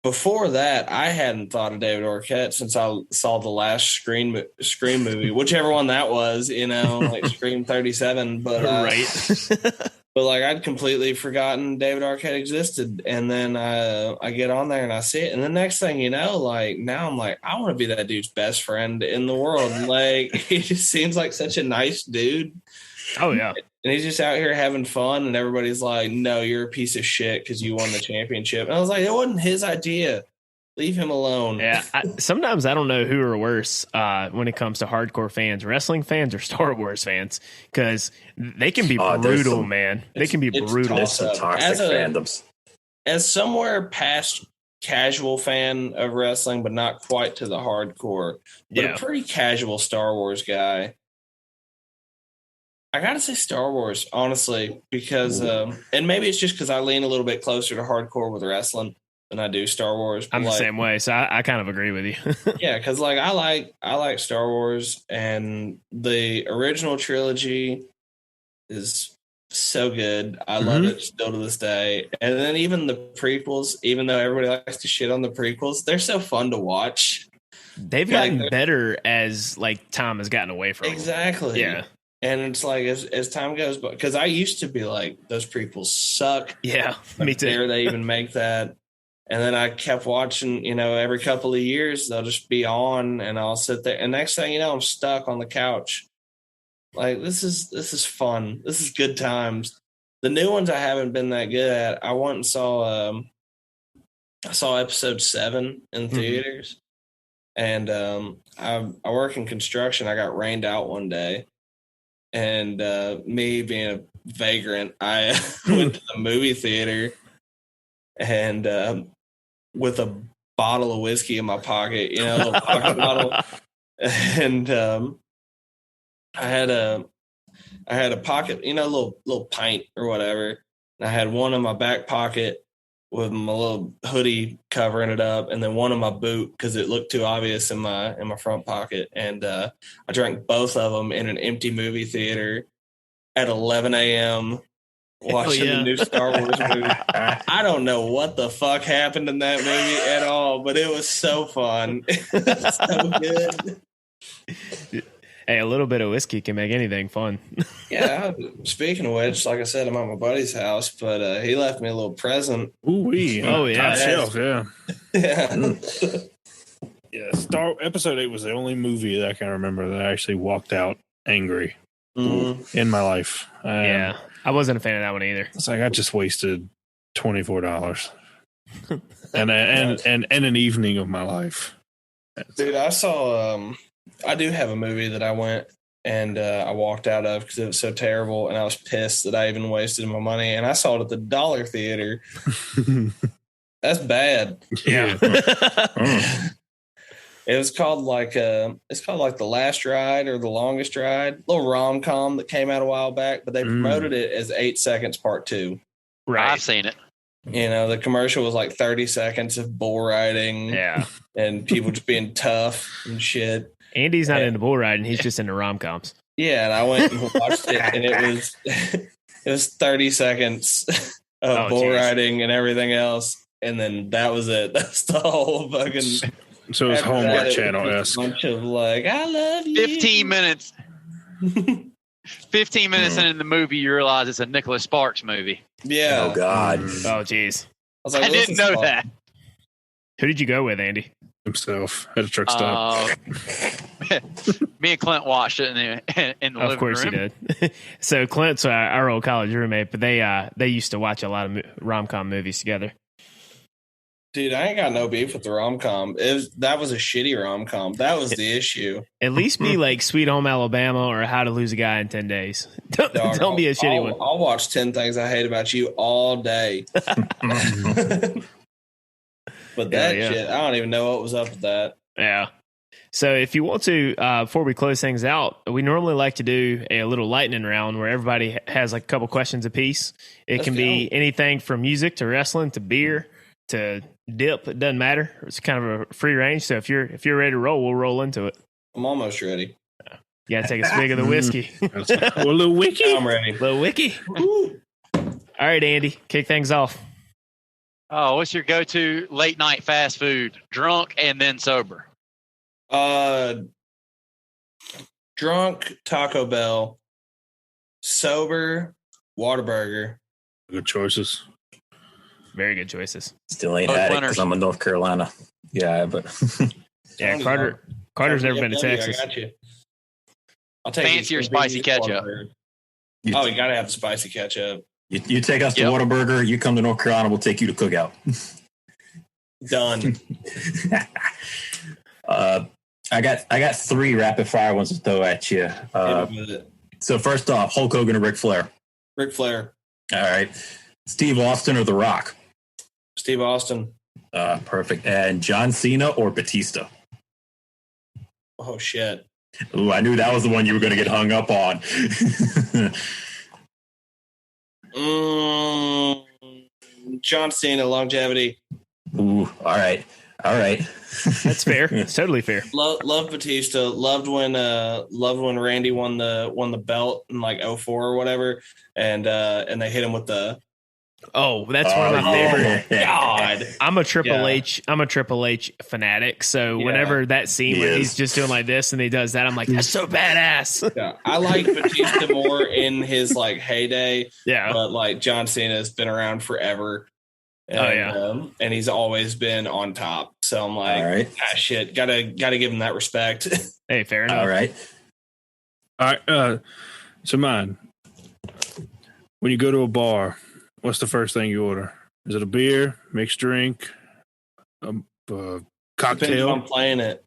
Before that, I hadn't thought of David Arquette since I saw the last Scream movie, whichever one that was, like Scream 37. But but like I'd completely forgotten David Arquette existed, and then I get on there and I see it, and the next thing you know, like now I'm like, I want to be that dude's best friend in the world. And like he just seems like such a nice dude. Oh yeah. And he's just out here having fun, and everybody's like, no, you're a piece of shit because you won the championship. And I was like, it wasn't his idea. Leave him alone. Yeah. Sometimes I don't know who are worse when it comes to hardcore fans, wrestling fans or Star Wars fans, because they can be brutal, man. They can be brutal. There's some toxic fandoms. As somewhere past casual fan of wrestling, but not quite to the hardcore, but a pretty casual Star Wars guy. I gotta say Star Wars, honestly, because and maybe it's just because I lean a little bit closer to hardcore with wrestling than I do Star Wars. I'm the same way, so I kind of agree with you. Yeah, because like I like Star Wars, and the original trilogy is so good. I love it still to this day. And then even the prequels, even though everybody likes to shit on the prequels, they're so fun to watch. They've gotten better as like time has gotten away from them. Exactly. Yeah. And it's like as time goes by, because I used to be like, those prequels suck. Yeah, me too. Dare they even make that? And then I kept watching, every couple of years they'll just be on and I'll sit there. And next thing you know, I'm stuck on the couch. Like, this is fun. This is good times. The new ones I haven't been that good at. I went and saw episode 7 in theaters. And I work in construction. I got rained out one day. And me being a vagrant, I went to the movie theater and with a bottle of whiskey in my pocket, a little pocket bottle. And I had a pocket, a little pint or whatever. And I had one in my back pocket with my little hoodie covering it up, and then one in my boot because it looked too obvious in my front pocket. And I drank both of them in an empty movie theater at 11 a.m. watching the new Star Wars movie. I don't know what the fuck happened in that movie at all, but it was so fun. It was so good. Hey, a little bit of whiskey can make anything fun. Yeah. Speaking of which, like I said, I'm at my buddy's house, but he left me a little present. Ooh-wee. Oh, yeah. Top shelf, yeah. Yeah. Yeah, Episode 8 was the only movie that I can remember that I actually walked out angry in my life. Yeah, I wasn't a fan of that one either. It's like I just wasted $24 and an evening of my life. Dude, I saw I do have a movie that I went and I walked out of because it was so terrible, and I was pissed that I even wasted my money. And I saw it at the Dollar Theater. That's bad. Yeah. It was called like The Last Ride or The Longest Ride, little rom-com that came out a while back, but they promoted it as 8 Seconds Part 2. Right. I've seen it. The commercial was like 30 seconds of bull riding. Yeah. And people just being tough and shit. Andy's not into bull riding, he's just into rom-coms. Yeah, and I went and watched it, and it was 30 seconds of bull riding and everything else, and then that was it. That's the whole fucking. So it was Homework Channel-esque. A bunch of like, I love you. 15 minutes. 15 minutes into the movie, you realize it's a Nicholas Sparks movie. Yeah. Oh God. Oh jeez. I didn't know that. Who did you go with, Andy? Himself at a truck stop. Me and Clint watched it in the living room. Of course you did. So Clint's our old college roommate, but they used to watch a lot of rom-com movies together. Dude, I ain't got no beef with the rom-com. That was a shitty rom-com. That was the issue. At least be like Sweet Home Alabama or How to Lose a Guy in 10 Days. Don't be a shitty one. I'll watch 10 Things I Hate About You all day. But that shit, I don't even know what was up with that. Yeah. So if you want to, before we close things out, we normally like to do a little lightning round where everybody has like a couple questions apiece. It can be anything from music to wrestling to beer to dip. It doesn't matter. It's kind of a free range. So if you're ready to roll, we'll roll into it. I'm almost ready. You got to take a swig of the whiskey. A little wiki. I'm ready. Little wiki. All right, Andy, kick things off. Oh, what's your go-to late night fast food? Drunk and then sober. Drunk, Taco Bell. Sober, Whataburger. Good choices. Very good choices. Still ain't had it because I'm in North Carolina. Yeah, but yeah, Carter's never been to Texas. I got you. I'll take fancy or spicy ketchup. You gotta have the spicy ketchup. You take us to Whataburger. You come to North Carolina. We'll take you to Cookout. Done. I got 3 rapid fire ones to throw at you. So first off, Hulk Hogan or Ric Flair? Ric Flair. All right. Steve Austin or The Rock? Steve Austin. Perfect. And John Cena or Batista? Oh shit. Ooh, I knew that was the one you were going to get hung up on. John Cena, longevity. Ooh, all right. That's fair. It's totally fair. Love Batista. Loved when Randy won the belt in like 2004 or whatever, and they hit him with the Oh, that's one of my favorite. God. I'm a Triple Yeah. H. I'm a Triple H fanatic. So Yeah. whenever that scene He where is. he's just doing like this and he does that, I'm like, that's so badass. Yeah, I like Batista more in his like heyday, Yeah. but like John Cena's been around forever. And, Oh, yeah. And he's always been on top. So I'm like, All right. shit, gotta give him that respect. Hey, fair enough. All right. All right. So mine. When you go to a bar, what's the first thing you order? Is it a beer, mixed drink, a Depends if cocktail? I'm playing it.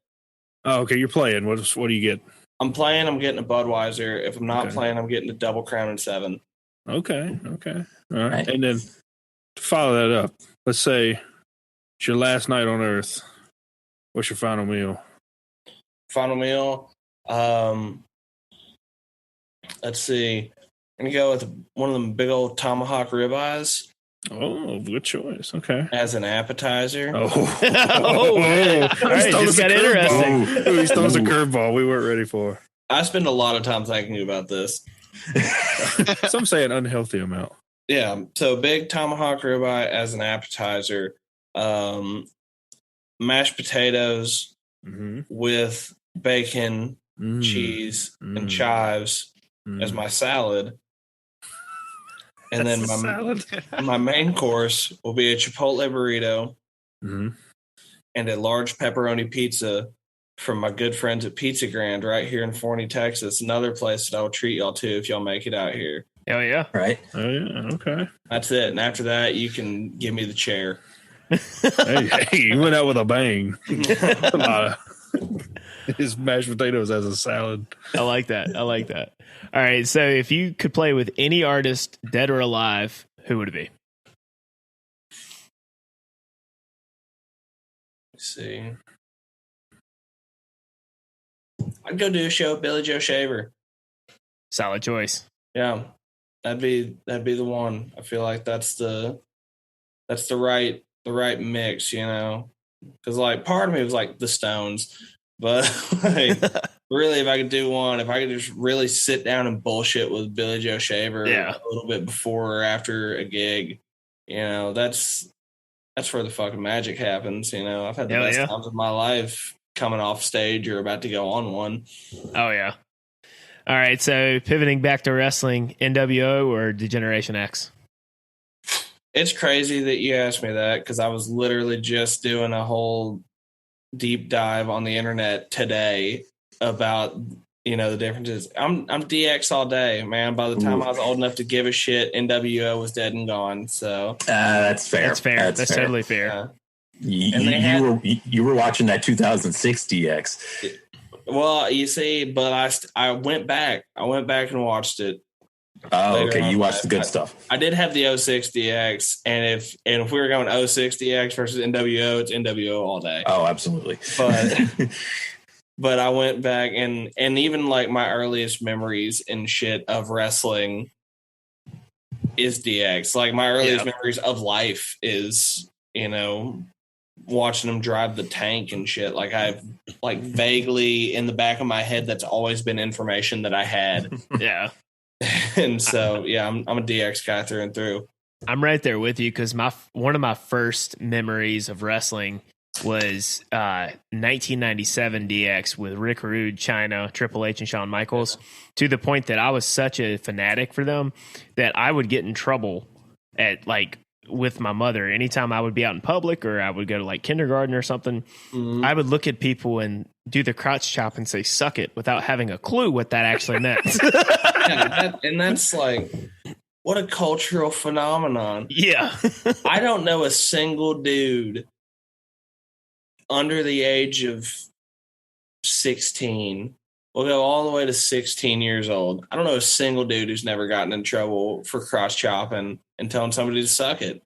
Oh, okay. You're playing. What do you get? I'm playing, I'm getting a Budweiser. If I'm not Okay. playing, I'm getting a Double Crown and 7. Okay. All right. Right. And then to follow that up, let's say it's your last night on Earth. What's your final meal? Final meal. Let's see. I'm gonna go with one of them big old tomahawk ribeyes Oh, good choice. Okay. as an appetizer. Oh, Oh, man. All right, just got interesting. He throws a curveball we weren't ready for. I spend a lot of time thinking about this. Some say an unhealthy amount. Yeah, so big tomahawk ribeye as an appetizer, mashed potatoes Mm-hmm. with bacon, cheese, and chives as my salad, and then salad. my main course will be a Chipotle burrito Mm-hmm. and a large pepperoni pizza from my good friends at Pizza Grand right here in Forney, Texas. Another place that I will treat y'all to if y'all make it out here. Hell yeah. Right. Oh yeah. Okay. That's it. And after that, you can give me the chair. Hey, you went out with a bang. His mashed potatoes as a salad. I like that. I like that. All right. So if you could play with any artist, dead or alive, who would it be? Let's see. I'd go do a show with Billy Joe Shaver. Solid choice. Yeah, that'd be the one. I feel like that's the right mix, you know. Because like part of me was like the Stones, but like really, if I could do one, if I could just really sit down and bullshit with Billy Joe Shaver Yeah. a little bit before or after a gig, you know, that's where the fucking magic happens. You know, I've had the Hell best yeah. times of my life coming off stage or about to go on one. Oh, yeah. All right. So pivoting back to wrestling, NWO or Degeneration X? It's crazy that you asked me that because I was literally just doing a whole deep dive on the internet today about, you know, the differences. I'm DX all day, man. By the time I was old enough to give a shit, NWO was dead and gone. So That's fair. That's fair. That's totally fair. yeah. You, you were watching that 2006 DX. Well, you see, but I went back. I went back and watched it. Oh, Later okay. on. You watched the good stuff. I did have the 06 DX, and if we were going 06 DX versus NWO, it's NWO all day. Oh, absolutely. But I went back and even like my earliest memories and shit of wrestling is DX. Like my earliest memories of life is, you know, watching them drive the tank and shit. Like I've like vaguely in the back of my head, that's always been information that I had. Yeah. And so, yeah, I'm a DX guy through and through. I'm right there with you because one of my first memories of wrestling was 1997 DX with Rick Rude, Chyna, Triple H, and Shawn Michaels, to the point that I was such a fanatic for them that I would get in trouble at like with my mother anytime I would be out in public or I would go to like kindergarten or something. Mm-hmm. I would look at people and do the crotch chop and say "suck it" without having a clue what that actually meant. And that's like, what a cultural phenomenon. Yeah. I don't know a single dude under the age of 16. We'll go all the way to 16 years old. I don't know a single dude who's never gotten in trouble for cross chopping and telling somebody to suck it.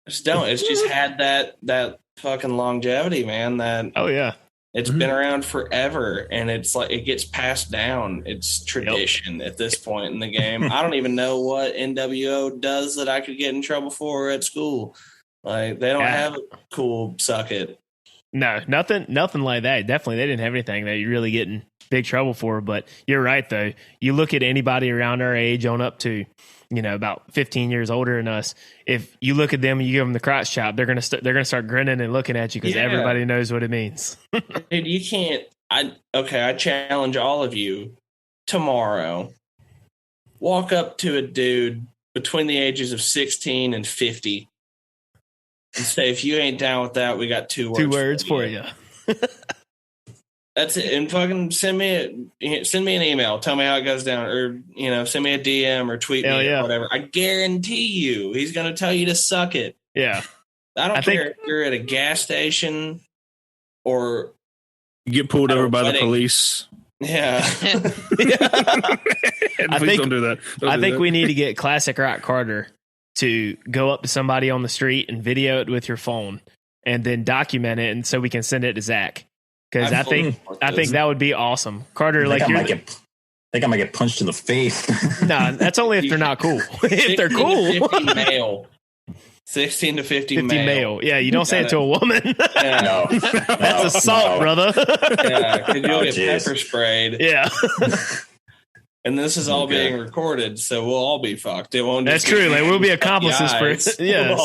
I just don't. It's just had that fucking longevity, man. That Oh yeah. it's been around forever, and it's like it gets passed down. It's tradition at this point in the game. I don't even know what NWO does that I could get in trouble for at school. Like they don't have a cool suck it. No, nothing like that. Definitely, they didn't have anything that you really get in big trouble for. But you're right, though. You look at anybody around our age on up to, about 15 years older than us. If you look at them and you give them the crotch chop, they're gonna start grinning and looking at you because everybody knows what it means. Dude, you can't. I challenge all of you tomorrow. Walk up to a dude between the ages of 16 and 50 and say, if you ain't down with that, we got two words for you. That's it. And fucking send me an email. Tell me how it goes down, or send me a DM or tweet me or whatever. I guarantee you, he's gonna tell you to suck it. Yeah, I don't care if you're at a gas station or you get pulled over by the police. Yeah. Please don't do that. I think we need to get Classic Rock Carter to go up to somebody on the street and video it with your phone, and then document it, and so we can send it to Zach. Because I think that would be awesome. Carter, I think I might get punched in the face. No, that's only if they're not cool. If they're cool. 50 male. 16 to 50 male. Yeah, you don't say it to a woman. Yeah. No. That's assault, brother. Yeah, because you'll get pepper sprayed. Yeah. And this is all being recorded, so we'll all be fucked. It won't. That's true. Like, we'll be accomplices for it. Yeah.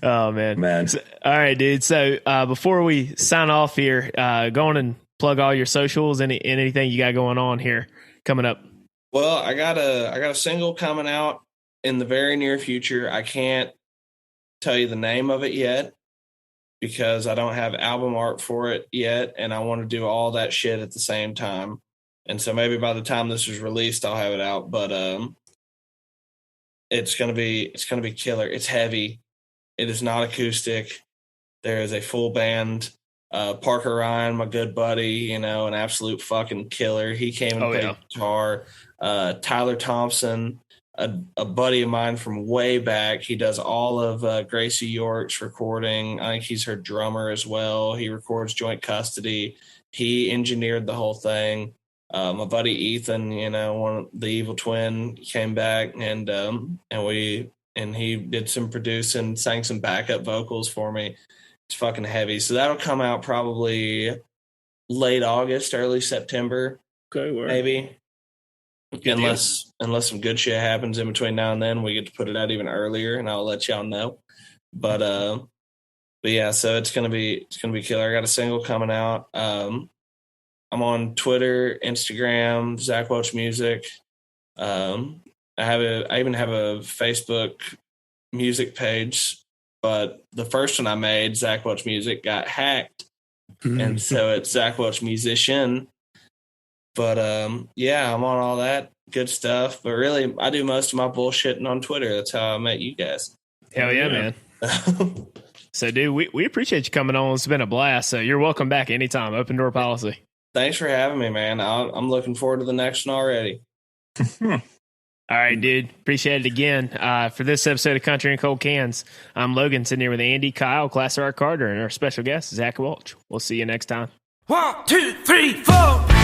Oh man. So, all right, dude. So before we sign off here, go on and plug all your socials and anything you got going on here coming up. Well, I got a single coming out in the very near future. I can't tell you the name of it yet because I don't have album art for it yet, and I want to do all that shit at the same time. And so maybe by the time this is released, I'll have it out. But it's gonna be killer. It's heavy. It is not acoustic. There is a full band. Parker Ryan, my good buddy, an absolute fucking killer. He came and played guitar. Tyler Thompson, a buddy of mine from way back. He does all of Gracie York's recording. I think he's her drummer as well. He records Joint Custody. He engineered the whole thing. My buddy Ethan, the evil twin, came back and he did some producing, sang some backup vocals for me. It's fucking heavy. So that'll come out probably late August, early September. Okay, maybe. Unless some good shit happens in between now and then, we get to put it out even earlier, and I'll let y'all know. But yeah, so it's gonna be killer. I got a single coming out. I'm on Twitter, Instagram, Zach Welch Music. I even have a Facebook music page, but the first one I made, Zach Welch Music, got hacked, and so it's Zach Welch Musician. But yeah, I'm on all that good stuff. But really, I do most of my bullshitting on Twitter. That's how I met you guys. Hell yeah, man. So, dude, we appreciate you coming on. It's been a blast. So you're welcome back anytime. Open door policy. Thanks for having me, man. I'm looking forward to the next one already. All right, dude. Appreciate it again. For this episode of Country and Cold Cans, I'm Logan, sitting here with Andy, Kyle, Classic Rock Carter, and our special guest, Zach Welch. We'll see you next time. 1, 2, 3, 4.